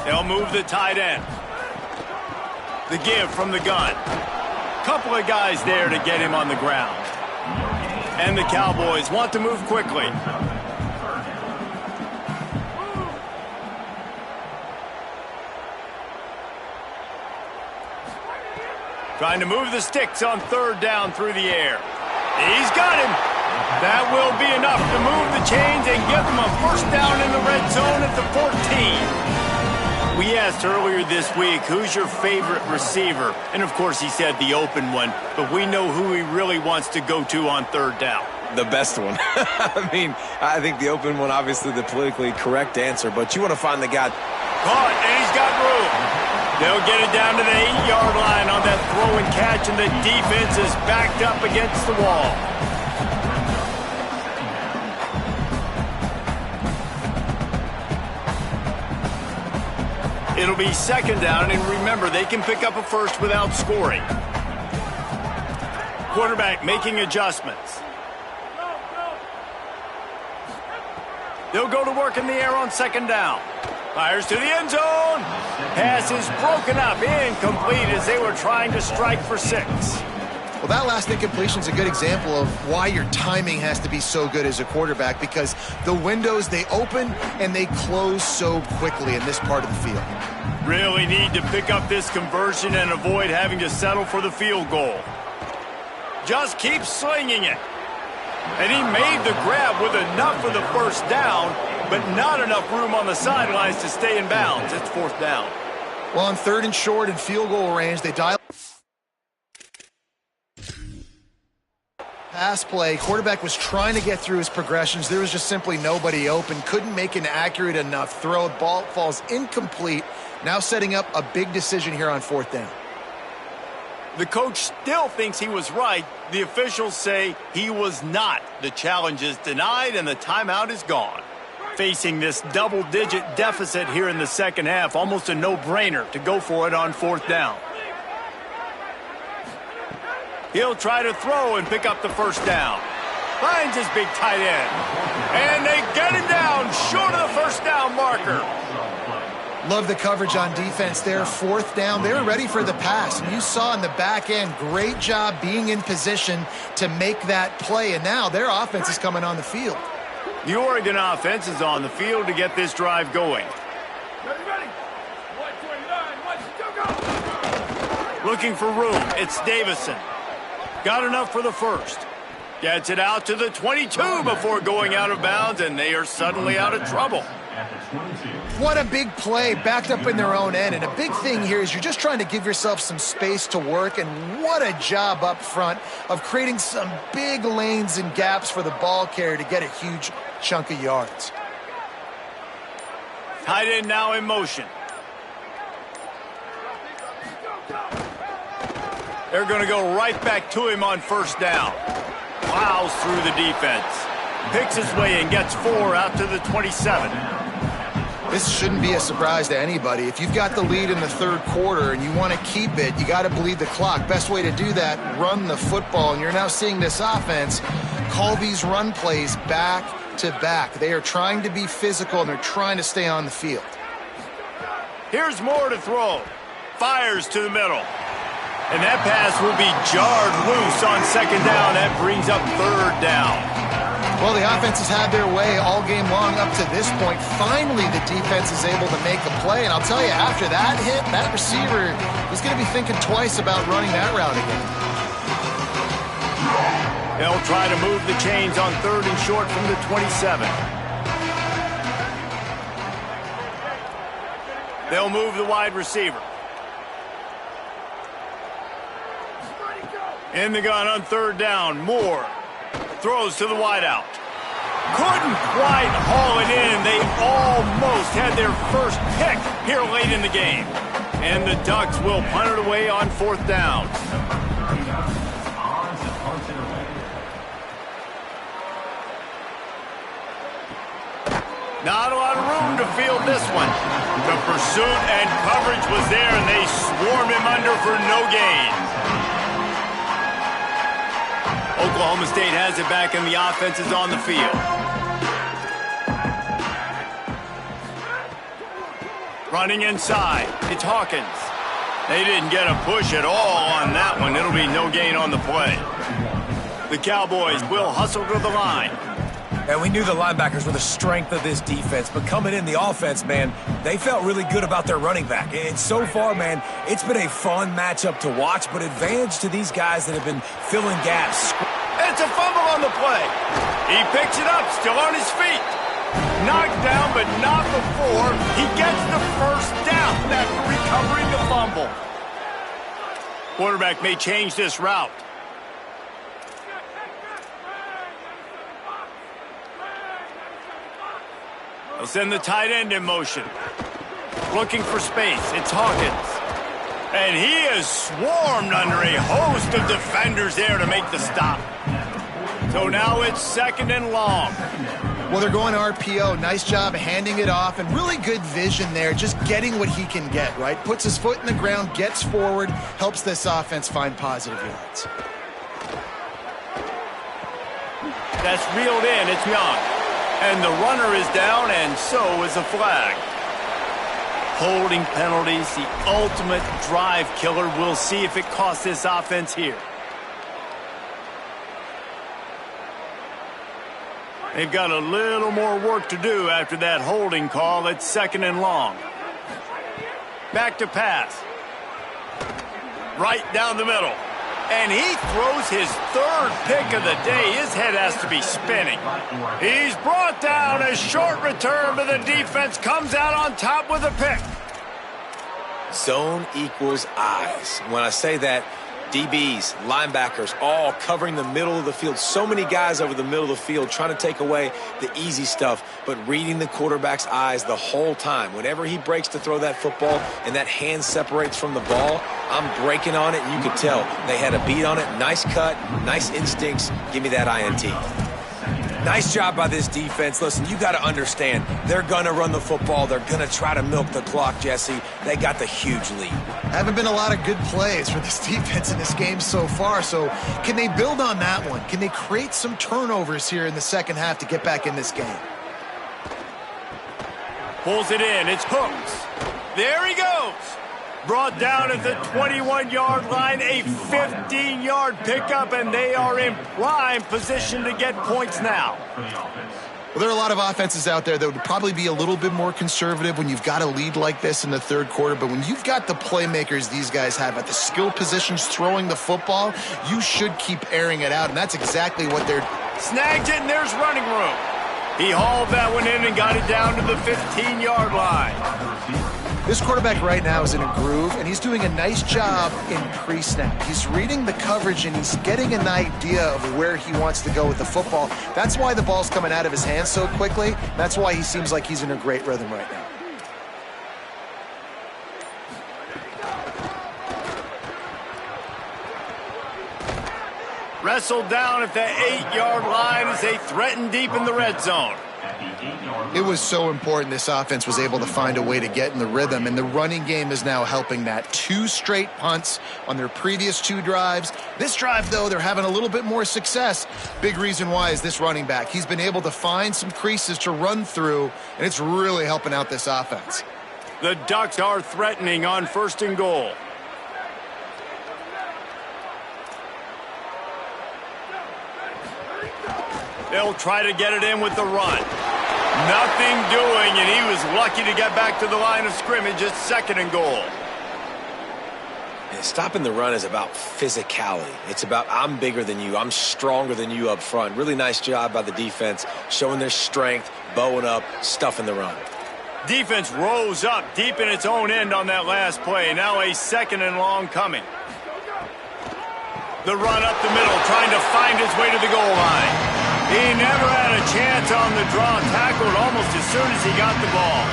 A: They'll move the tight end. The give from the gun. Couple of guys there to get him on the ground. And the Cowboys want to move quickly. Trying to move the sticks on 3rd down through the air. He's got him. That will be enough to move the chains and give them a 1st down in the red zone at the 14. We asked earlier this week, who's your favorite receiver? And, of course, he said the open one. But we know who he really wants to go to on 3rd down.
E: The best one. I mean, I think the open one, obviously the politically correct answer. But you want to find the guy.
A: Caught, and he's got room. They'll get it down to the 8-yard line on that throw and catch, and the defense is backed up against the wall. It'll be 2nd down, and remember, they can pick up a first without scoring. Quarterback making adjustments. They'll go to work in the air on 2nd down. Fires to the end zone. Pass is broken up, incomplete as they were trying to strike for 6.
C: Well, that last incompletion is a good example of why your timing has to be so good as a quarterback, because the windows, they open and they close so quickly in this part of the field.
A: Really need to pick up this conversion and avoid having to settle for the field goal. Just keep slinging it. And he made the grab with enough for the 1st down, but not enough room on the sidelines to stay in bounds. It's 4th down.
C: Well, on 3rd and short and field goal range, they dial pass play. Quarterback was trying to get through his progressions. There was just simply nobody open. Couldn't make an accurate enough throw. Ball falls incomplete. Now setting up a big decision here on 4th down.
A: The coach still thinks he was right. The officials say he was not. The challenge is denied and the timeout is gone. Facing this double-digit deficit here in the 2nd half, almost a no-brainer to go for it on 4th down. He'll try to throw and pick up the 1st down. Finds his big tight end. And they get him down short of the 1st down marker.
C: Love the coverage on defense there. 4th down. They were ready for the pass. And you saw in the back end, great job being in position to make that play. And now their offense is coming on the field.
A: The Oregon offense is on the field to get this drive going.
D: Ready? 129, 1, 2, go!
A: Looking for room. It's Davison. Got enough for the 1st. Gets it out to the 22 before going out of bounds, and they are suddenly out of trouble.
C: What a big play, backed up in their own end. And a big thing here is you're just trying to give yourself some space to work, and what a job up front of creating some big lanes and gaps for the ball carrier to get a huge chunk of yards.
A: Tight end now in motion. They're going to go right back to him on 1st down. Plows through the defense. Picks his way and gets 4 out to the 27.
C: This shouldn't be a surprise to anybody. If you've got the lead in the 3rd quarter and you want to keep it, you got to bleed the clock. Best way to do that, run the football. And you're now seeing this offense call these run plays back to back. They are trying to be physical and they're trying to stay on the field.
A: Here's more to throw. Fires to the middle. And that pass will be jarred loose on 2nd down. That brings up 3rd down.
C: Well, the offense has had their way all game long up to this point. Finally, the defense is able to make a play. And I'll tell you, after that hit, that receiver is going to be thinking twice about running that route again.
A: They'll try to move the chains on 3rd and short from the 27. They'll move the wide receiver. In the gun on 3rd down. Moore throws to the wideout. Couldn't quite haul it in. They almost had their first pick here late in the game. And the Ducks will punt it away on 4th down. Not a lot of room to field this one. The pursuit and coverage was there, and they swarmed him under for no gain. Oklahoma State has it back, and the offense is on the field. Running inside, it's Hawkins. They didn't get a push at all on that one. It'll be no gain on the play. The Cowboys will hustle to the line.
E: And we knew the linebackers were the strength of this defense, but coming in the offense, man, they felt really good about their running back. And so far, man, it's been a fun matchup to watch, but advantage to these guys that have been filling gaps.
A: It's a fumble on the play. He picks it up, still on his feet. Knocked down, but not before he gets the first down after recovering the fumble. Quarterback may change this route. They'll send the tight end in motion. Looking for space. It's Hawkins. And he is swarmed under a host of defenders there to make the stop. So now it's 2nd and long.
C: Well, they're going RPO. Nice job handing it off, and really good vision there, just getting what he can get, right? Puts his foot in the ground, gets forward, helps this offense find positive yards.
A: That's reeled in. It's Young. And the runner is down, and so is a flag. Holding penalties, the ultimate drive killer. We'll see if it costs this offense here. They've got a little more work to do after that holding call. It's 2nd and long. Back to pass. Right down the middle. And he throws his 3rd pick of the day. His head has to be spinning. He's brought down. A short return, but the defense comes out on top with a pick.
E: Zone equals eyes. When I say that, DBs, linebackers, all covering the middle of the field. So many guys over the middle of the field trying to take away the easy stuff, but reading the quarterback's eyes the whole time. Whenever he breaks to throw that football and that hand separates from the ball, I'm breaking on it, and you could tell they had a beat on it. Nice cut, nice instincts. Give me that INT. Nice job by this defense. Listen, you got to understand, they're going to run the football. They're going to try to milk the clock, Jesse. They got the huge lead.
C: Haven't been a lot of good plays for this defense in this game so far, so can they build on that one? Can they create some turnovers here in the second half to get back in this game?
A: Pulls it in. It's Hooks. There he goes. Brought down at the 21-yard line, a 15-yard pickup, and they are in prime position to get points now.
C: Well, there are a lot of offenses out there that would probably be a little bit more conservative when you've got a lead like this in the 3rd quarter, but when you've got the playmakers these guys have at the skill positions throwing the football, you should keep airing it out, and that's exactly what they're...
A: Snagged it, and there's running room. He hauled that one in and got it down to the 15-yard line.
C: This quarterback right now is in a groove, and he's doing a nice job in pre-snap. He's reading the coverage, and he's getting an idea of where he wants to go with the football. That's why the ball's coming out of his hands so quickly. That's why he seems like he's in a great rhythm right now.
A: Wrestled down at the 8-yard line as they threaten deep in the red zone.
C: It was so important this offense was able to find a way to get in the rhythm, and the running game is now helping that. 2 straight punts on their previous 2 drives. This drive, though, they're having a little bit more success. Big reason why is this running back. He's been able to find some creases to run through, and it's really helping out this offense.
A: The Ducks are threatening on 1st and goal. They'll try to get it in with the run. Nothing doing, and he was lucky to get back to the line of scrimmage at 2nd and goal.
E: And stopping the run is about physicality. It's about I'm bigger than you. I'm stronger than you up front. Really nice job by the defense, showing their strength, bowing up, stuffing the run.
A: Defense rose up deep in its own end on that last play. Now a 2nd and long coming. The run up the middle, trying to find his way to the goal line. He never had a chance on the draw, tackled almost as soon as he got the ball.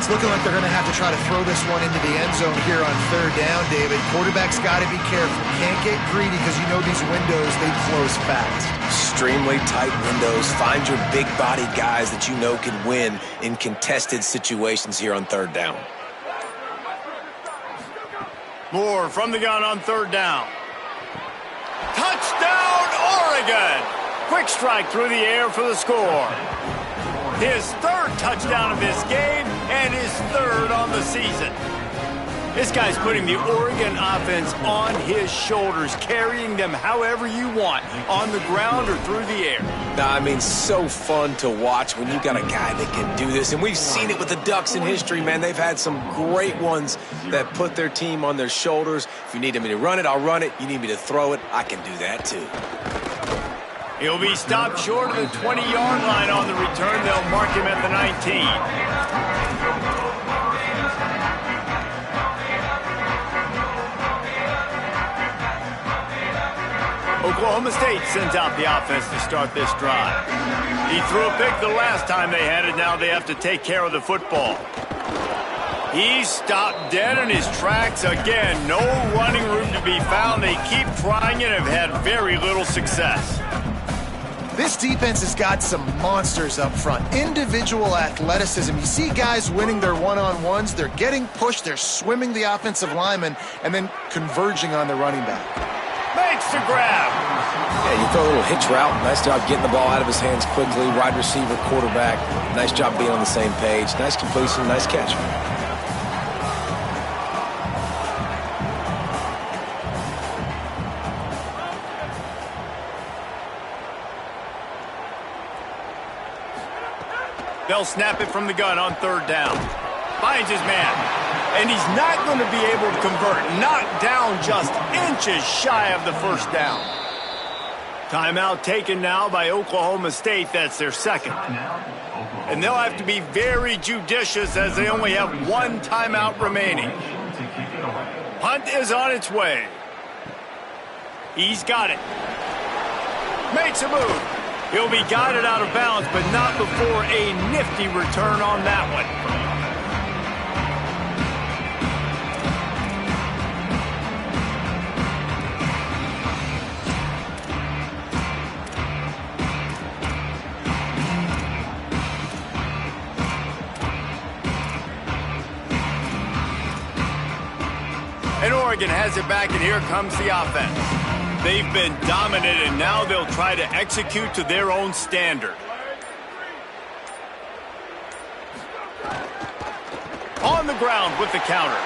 C: It's looking like they're going to have to try to throw this one into the end zone here on third down, David. Quarterback's got to be careful. Can't get greedy because you know these windows, they close fast.
E: Extremely tight windows. Find your big-bodied guys that you know can win in contested situations here on third down.
A: Moore from the gun on third down. Touchdown, Oregon! Quick strike through the air for the score. His third touchdown of this game and his third on the season. This guy's putting the Oregon offense on his shoulders, carrying them however you want, on the ground or through the air.
E: I mean, so fun to watch when you got a guy that can do this. And we've seen it with the Ducks in history, man. They've had some great ones that put their team on their shoulders. If you need me to run it, I'll run it. You need me to throw it, I can do that too.
A: He'll be stopped short of the 20-yard line on the return. They'll mark him at the 19. Oklahoma State sends out the offense to start this drive. He threw a pick the last time they had it. Now they have to take care of the football. He stopped dead in his tracks again. No running room to be found. They keep trying it and have had very little success.
C: This defense has got some monsters up front. Individual athleticism. You see guys winning their one-on-ones. They're getting pushed. They're swimming the offensive lineman and then converging on the running back.
A: Makes the grab.
E: Yeah, you throw a little hitch route. Nice job getting the ball out of his hands quickly. Wide receiver, quarterback. Nice job being on the same page. Nice completion, nice catch.
A: They'll snap it from the gun on third down. Finds his man. And he's not going to be able to convert. Knocked down just inches shy of the first down. Timeout taken now by Oklahoma State. That's their second. And they'll have to be very judicious as they only have one timeout remaining. Punt is on its way. He's got it. Makes a move. He'll be guided out of bounds, but not before a nifty return on that one. And Oregon has it back, and here comes the offense. They've been dominant, and now they'll try to execute to their own standard. On the ground with the counter.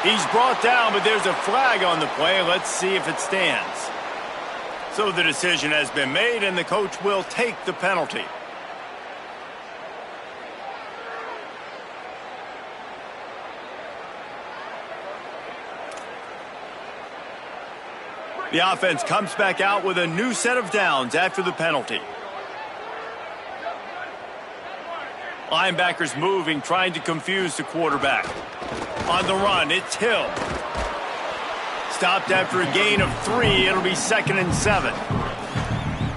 A: He's brought down, but there's a flag on the play. Let's see if it stands. So the decision has been made, and the coach will take the penalty. The offense comes back out with a new set of downs after the penalty. Linebackers moving, trying to confuse the quarterback. On the run, it's Hill. Stopped after a gain of 3. It'll be 2nd and 7.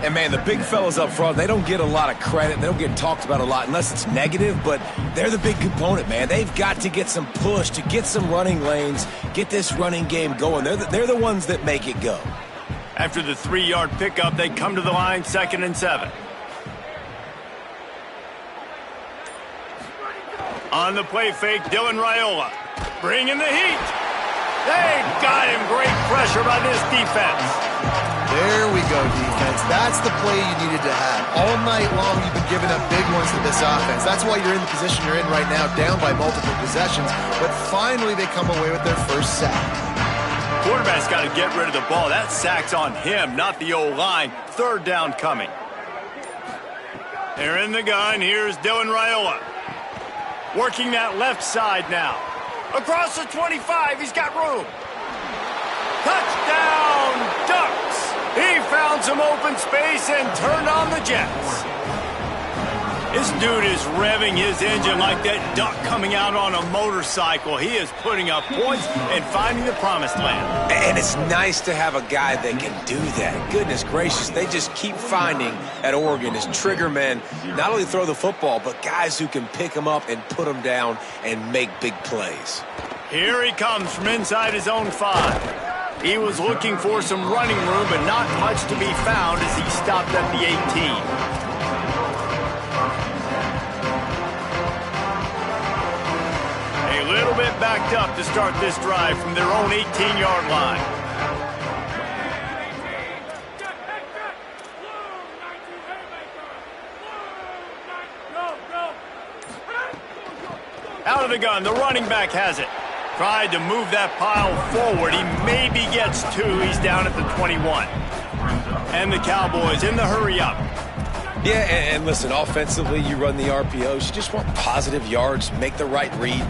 E: And, man, the big fellas up front, they don't get a lot of credit. They don't get talked about a lot unless it's negative, but they're the big component, man. They've got to get some push, to get some running lanes, get this running game going. They're the ones that make it go.
A: After the 3-yard pickup, they come to the line, 2nd and 7. On the play fake, Dylan Raiola. Bringing the heat. They got him. Great pressure by this defense.
C: There we go, defense. That's the play you needed to have. All night long, you've been giving up big ones to this offense. That's why you're in the position you're in right now, down by multiple possessions. But finally, they come away with their first sack.
A: Quarterback's got to get rid of the ball. That sack's on him, not the O-line. Third down coming. They're in the gun. Here's Dylan Raiola. Working that left side now. Across the 25, he's got room. Touchdown, Ducks! He found some open space and turned on the Jets. This dude is revving his engine like that duck coming out on a motorcycle. He is putting up points and finding the promised land.
E: And it's nice to have a guy that can do that. Goodness gracious, they just keep finding at Oregon is trigger men, not only throw the football, but guys who can pick them up and put them down and make big plays.
A: Here he comes from inside his own 5. He was looking for some running room, but not much to be found as he stopped at the 18. A little bit backed up to start this drive from their own 18-yard line. Out of the gun, the running back has it. Tried to move that pile forward. He maybe gets 2. He's down at the 21. And the Cowboys in the hurry up.
E: Yeah, and listen, offensively, you run the RPOs. You just want positive yards, make the right read.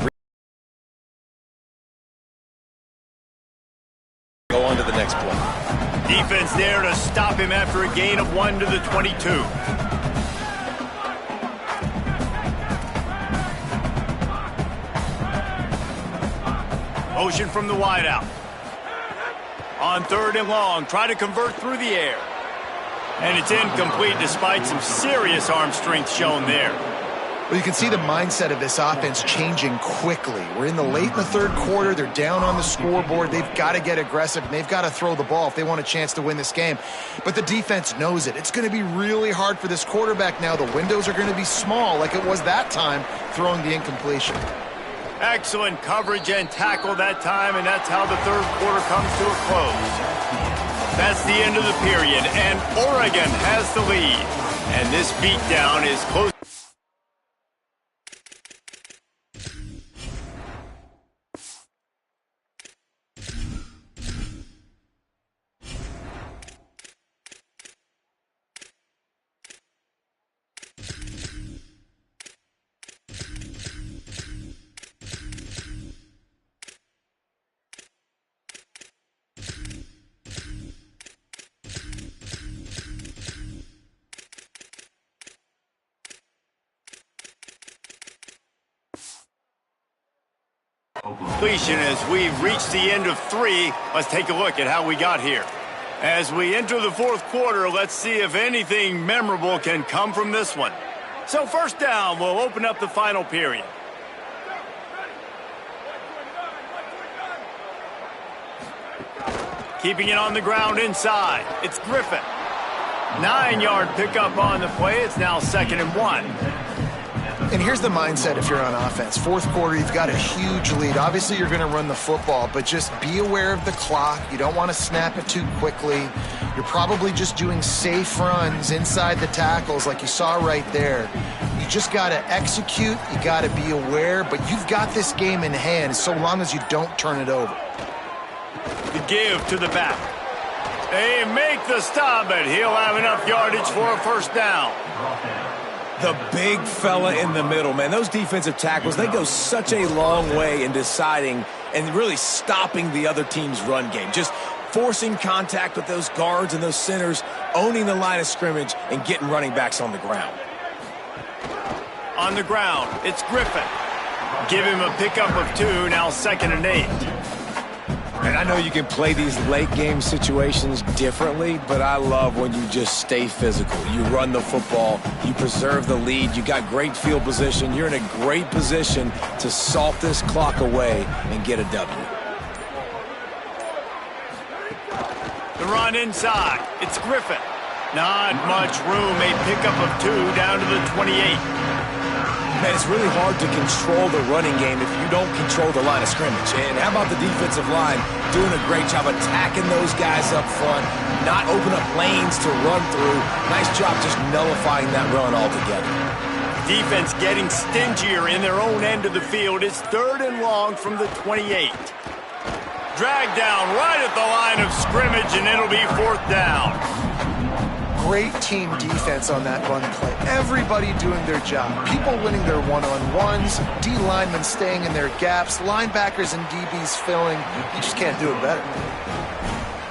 E: Go on to the next play.
A: Defense there to stop him after a gain of 1 to the 22. Motion from the wideout. On 3rd and long, try to convert through the air. And it's incomplete despite some serious arm strength shown there.
C: Well, you can see the mindset of this offense changing quickly. We're in the late in the 3rd quarter. They're down on the scoreboard. They've got to get aggressive, and they've got to throw the ball if they want a chance to win this game. But the defense knows it. It's going to be really hard for this quarterback now. The windows are going to be small like it was that time throwing the incompletion.
A: Excellent coverage and tackle that time, and that's how the 3rd quarter comes to a close. That's the end of the period, and Oregon has the lead. And this beatdown is close. Completion as we've reached the end of 3. Let's take a look at how we got here. As we enter the 4th quarter, let's see if anything memorable can come from this one. So 1st down, we'll open up the final period. Keeping it on the ground inside. It's Griffin. 9-yard pickup on the play. It's now 2nd and 1.
C: And here's the mindset if you're on offense. 4th quarter, you've got a huge lead. Obviously, you're going to run the football, but just be aware of the clock. You don't want to snap it too quickly. You're probably just doing safe runs inside the tackles like you saw right there. You just got to execute. You got to be aware, but you've got this game in hand so long as you don't turn it over.
A: The give to the back. They make the stop, but he'll have enough yardage for a 1st down.
E: The big fella in the middle, man. Those defensive tackles, they go such a long way in deciding and really stopping the other team's run game. Just forcing contact with those guards and those centers, owning the line of scrimmage, and getting running backs on the ground.
A: On the ground, it's Griffin. Give him a pickup of 2, now 2nd and 8.
E: And I know you can play these late-game situations differently, but I love when you just stay physical. You run the football, you preserve the lead, you got great field position, you're in a great position to salt this clock away and get a W.
A: The run inside, it's Griffin. Not much room, a pickup of 2 down to the 28.
E: Man, it's really hard to control the running game if you don't control the line of scrimmage. And how about the defensive line doing a great job attacking those guys up front, not open up lanes to run through. Nice job just nullifying that run altogether.
A: Defense getting stingier in their own end of the field. It's 3rd and long from the 28. Dragged down right at the line of scrimmage, and it'll be 4th down.
C: Great team defense on that run play. Everybody doing their job. People winning their one-on-ones, D linemen staying in their gaps, linebackers and DBs filling. You just can't do it better.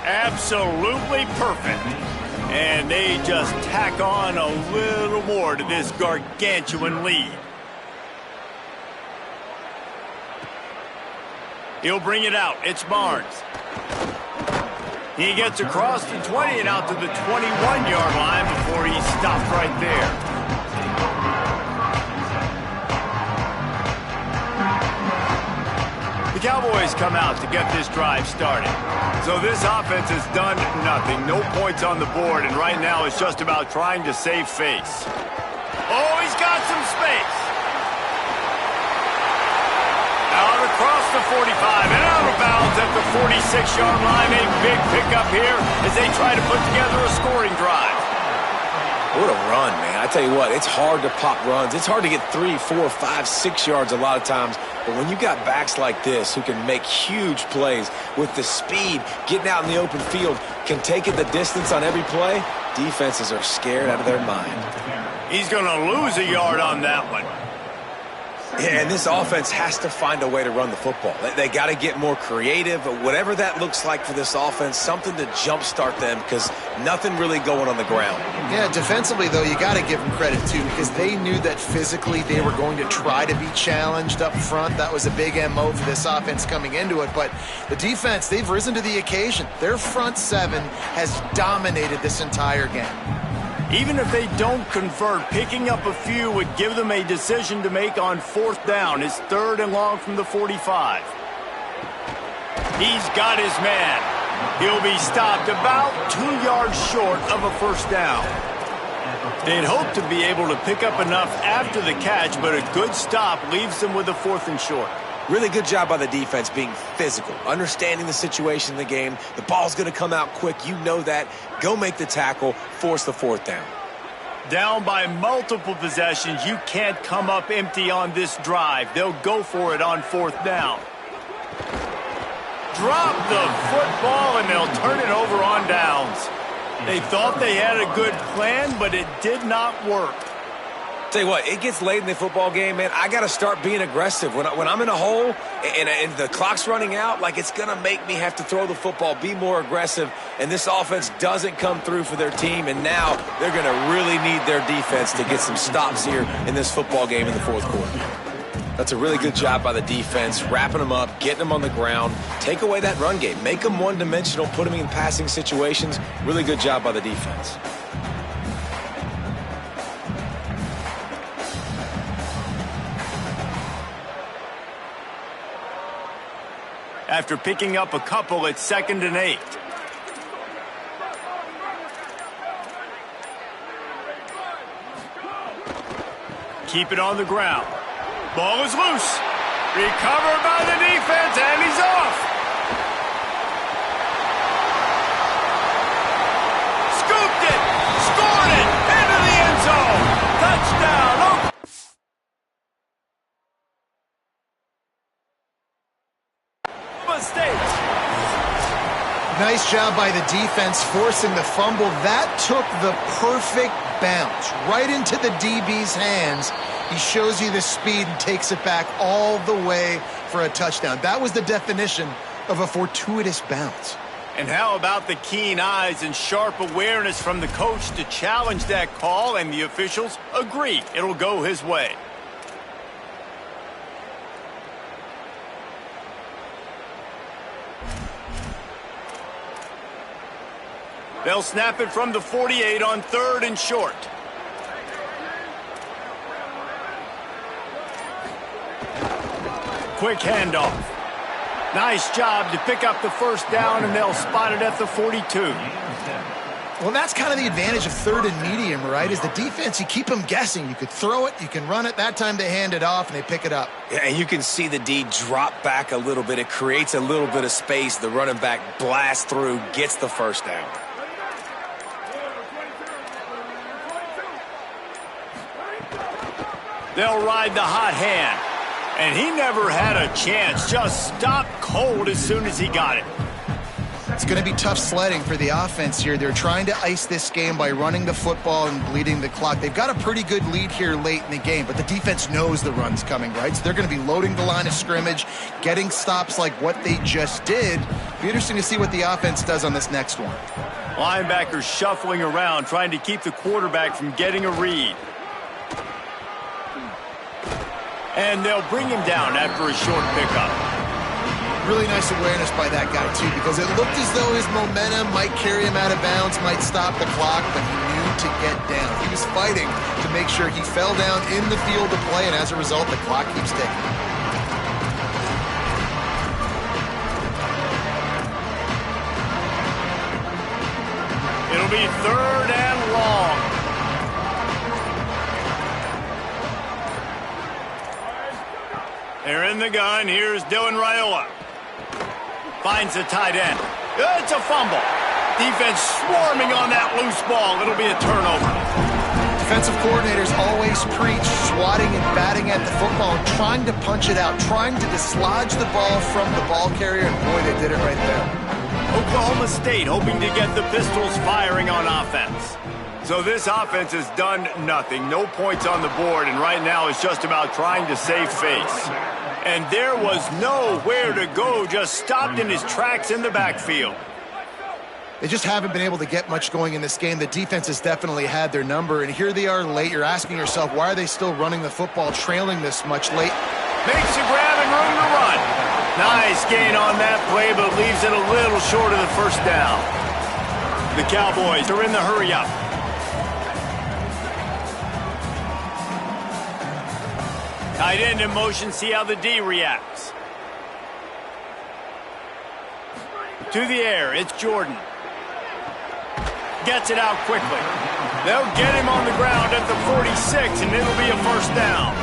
A: Absolutely perfect. And they just tack on a little more to this gargantuan lead. He'll bring it out. It's Barnes. He gets across the 20 and out to the 21-yard line before he stopped right there. The Cowboys come out to get this drive started. So this offense has done nothing. No points on the board, and right now it's just about trying to save face. Oh, he's got some space. Out across the 45 and out of bounds at the 46-yard line. A big pickup here as they try to put together a scoring drive.
E: What a run, man. I tell you what, it's hard to pop runs. It's hard to get 3, 4, 5, 6 yards a lot of times. But when you got backs like this who can make huge plays with the speed, getting out in the open field, can take it the distance on every play, defenses are scared out of their mind.
A: He's going to lose a yard on that one.
E: Yeah, and this offense has to find a way to run the football. They got to get more creative, but whatever that looks like for this offense, something to jumpstart them because nothing really going on the ground.
C: Yeah, defensively, though, you got to give them credit, too, because they knew that physically they were going to try to be challenged up front. That was a big MO for this offense coming into it. But the defense, they've risen to the occasion. Their front seven has dominated this entire game.
A: Even if they don't convert, picking up a few would give them a decision to make on 4th down. It's 3rd and long from the 45. He's got his man. He'll be stopped about 2 yards short of a 1st down. They'd hope to be able to pick up enough after the catch, but a good stop leaves them with a 4th and short.
E: Really good job by the defense being physical, understanding the situation in the game. The ball's going to come out quick. You know that. Go make the tackle, force the 4th down.
A: Down by multiple possessions, you can't come up empty on this drive. They'll go for it on 4th down. Drop the football, and they'll turn it over on downs. They thought they had a good plan, but it did not work.
E: Tell you what, it gets late in the football game, man. I got to start being aggressive. When I'm in a hole and the clock's running out, like it's going to make me have to throw the football, be more aggressive, and this offense doesn't come through for their team, and now they're going to really need their defense to get some stops here in this football game in the 4th quarter. That's a really good job by the defense, wrapping them up, getting them on the ground, take away that run game, make them one-dimensional, put them in passing situations. Really good job by the defense.
A: After picking up a couple, it's 2nd and 8. Keep it on the ground. Ball is loose. Recovered by the defense, and he's off. Scooped it. Scored it. Into the end zone. Touchdown.
C: Nice job by the defense forcing the fumble. That took the perfect bounce right into the DB's hands. He shows you the speed and takes it back all the way for a touchdown. That was the definition of a fortuitous bounce.
A: And how about the keen eyes and sharp awareness from the coach to challenge that call, and the officials agree it'll go his way. They'll snap it from the 48 on 3rd and short. Quick handoff. Nice job to pick up the 1st down, and they'll spot it at the 42.
C: Well, that's kind of the advantage of 3rd and medium, right? Is the defense, you keep them guessing. You could throw it, you can run it. That time they hand it off, and they pick it up.
E: Yeah, and you can see the D drop back a little bit. It creates a little bit of space. The running back blasts through, gets the 1st down.
A: They'll ride the hot hand. And he never had a chance. Just stopped cold as soon as he got it.
C: It's going to be tough sledding for the offense here. They're trying to ice this game by running the football and bleeding the clock. They've got a pretty good lead here late in the game, but the defense knows the run's coming, right? So they're going to be loading the line of scrimmage, getting stops like what they just did. Be interesting to see what the offense does on this next one.
A: Linebackers shuffling around, trying to keep the quarterback from getting a read. And they'll bring him down after a short pickup.
C: Really nice awareness by that guy, too, because it looked as though his momentum might carry him out of bounds, might stop the clock, but he knew to get down. He was fighting to make sure he fell down in the field of play, and as a result, the clock keeps ticking.
A: It'll be 3rd and long. They're in the gun. Here's Dylan Raiola. Finds the tight end. It's a fumble. Defense swarming on that loose ball. It'll be a turnover.
C: Defensive coordinators always preach swatting and batting at the football and trying to punch it out, trying to dislodge the ball from the ball carrier, and boy, they did it right there.
A: Oklahoma State hoping to get the Pistols firing on offense. So this offense has done nothing. No points on the board, and right now it's just about trying to save face. And there was nowhere to go, just stopped in his tracks in the backfield.
C: They just haven't been able to get much going in this game. The defense has definitely had their number, and here they are late. You're asking yourself, why are they still running the football, trailing this much late?
A: Makes a grab and room to run. Nice gain on that play, but leaves it a little short of the first down. The Cowboys are in the hurry-up. Tight end in motion, see how the D reacts. To the air, it's Jordan. Gets it out quickly. They'll get him on the ground at the 46, and it'll be a first down.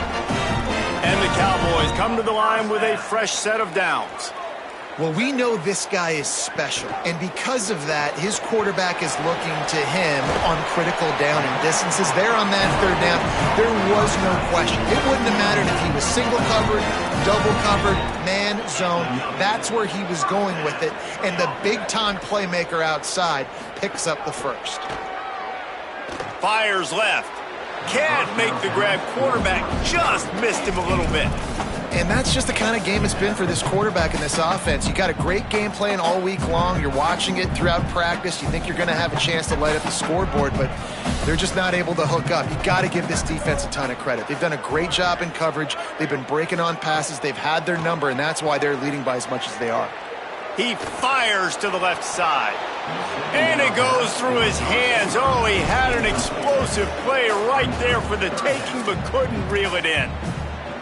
A: And the Cowboys come to the line with a fresh set of downs.
C: Well, we know this guy is special, and because of that, his quarterback is looking to him on critical down and distances. There on that 3rd down, there was no question. It wouldn't have mattered if he was single covered, double covered, man, zone. That's where he was going with it, and the big-time playmaker outside picks up the first.
A: Fires left. Can't make the grab. Quarterback just missed him a little bit.
C: And that's just the kind of game it's been for this quarterback in this offense. You got a great game plan all week long. You're watching it throughout practice. You think you're going to have a chance to light up the scoreboard, but they're just not able to hook up. You got to give this defense a ton of credit. They've done a great job in coverage. They've been breaking on passes. They've had their number, and that's why they're leading by as much as they are.
A: He fires to the left side. And it goes through his hands. Oh, he had an explosive play right there for the taking, but couldn't reel it in.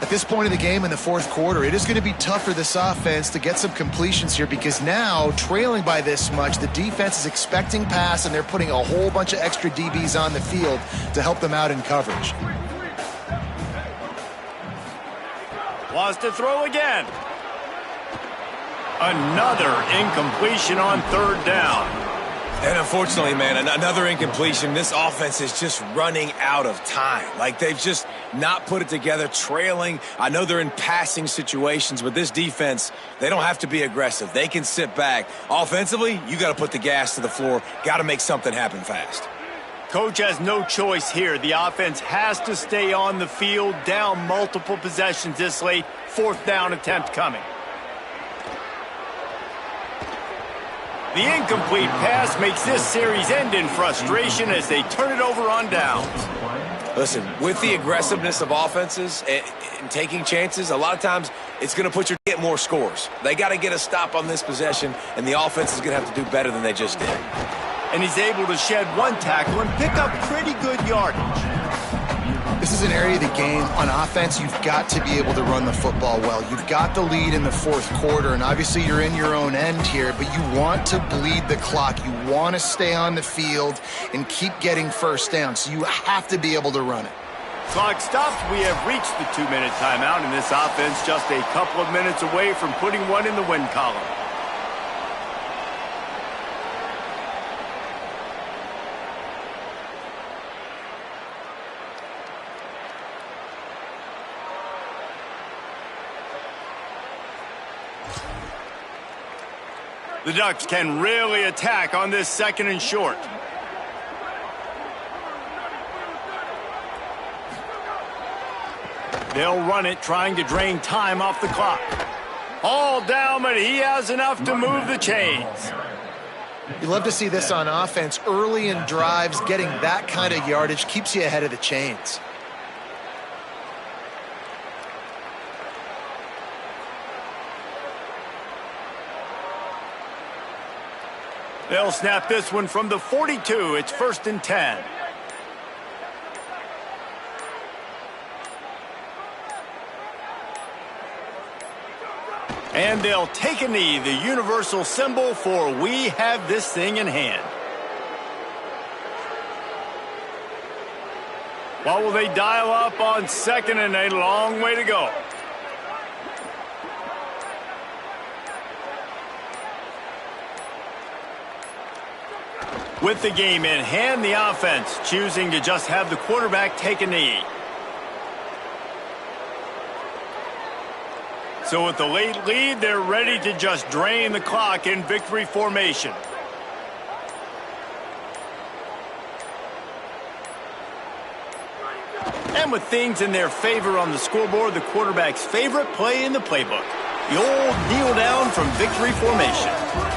C: At this point of the game in the 4th quarter, it is going to be tough for this offense to get some completions here because now, trailing by this much, the defense is expecting pass, and they're putting a whole bunch of extra DBs on the field to help them out in coverage.
A: Wants to throw again. Another incompletion on 3rd down.
E: And unfortunately, man, another incompletion. This offense is just running out of time. Like, they've just not put it together, trailing. I know they're in passing situations, but this defense, they don't have to be aggressive. They can sit back. Offensively, you got to put the gas to the floor. Got to make something happen fast.
A: Coach has no choice here. The offense has to stay on the field, down multiple possessions this late. 4th down attempt coming. The incomplete pass makes this series end in frustration as they turn it over on downs.
E: Listen, with the aggressiveness of offenses and taking chances, a lot of times it's going to put you to get more scores. They got to get a stop on this possession, and the offense is going to have to do better than they just did.
A: And he's able to shed one tackle and pick up pretty good yardage.
C: This is an area of the game on offense you've got to be able to run the football well. You've got the lead in the 4th quarter, and obviously you're in your own end here, but you want to bleed the clock. You want to stay on the field and keep getting first down, so you have to be able to run it.
A: Clock stops. We have reached the 2-minute timeout, and this offense just a couple of minutes away from putting one in the win column. The Ducks can really attack on this 2nd and short. They'll run it, trying to drain time off the clock. All down, but he has enough to move the chains.
C: You love to see this on offense. Early in drives, getting that kind of yardage keeps you ahead of the chains.
A: They'll snap this one from the 42. It's 1st and 10. And they'll take a knee, the universal symbol for we have this thing in hand. What will they dial up on 2nd and a long way to go? With the game in hand, the offense choosing to just have the quarterback take a knee. So with the late lead, they're ready to just drain the clock in victory formation. And with things in their favor on the scoreboard, the quarterback's favorite play in the playbook. The old kneel down from victory formation.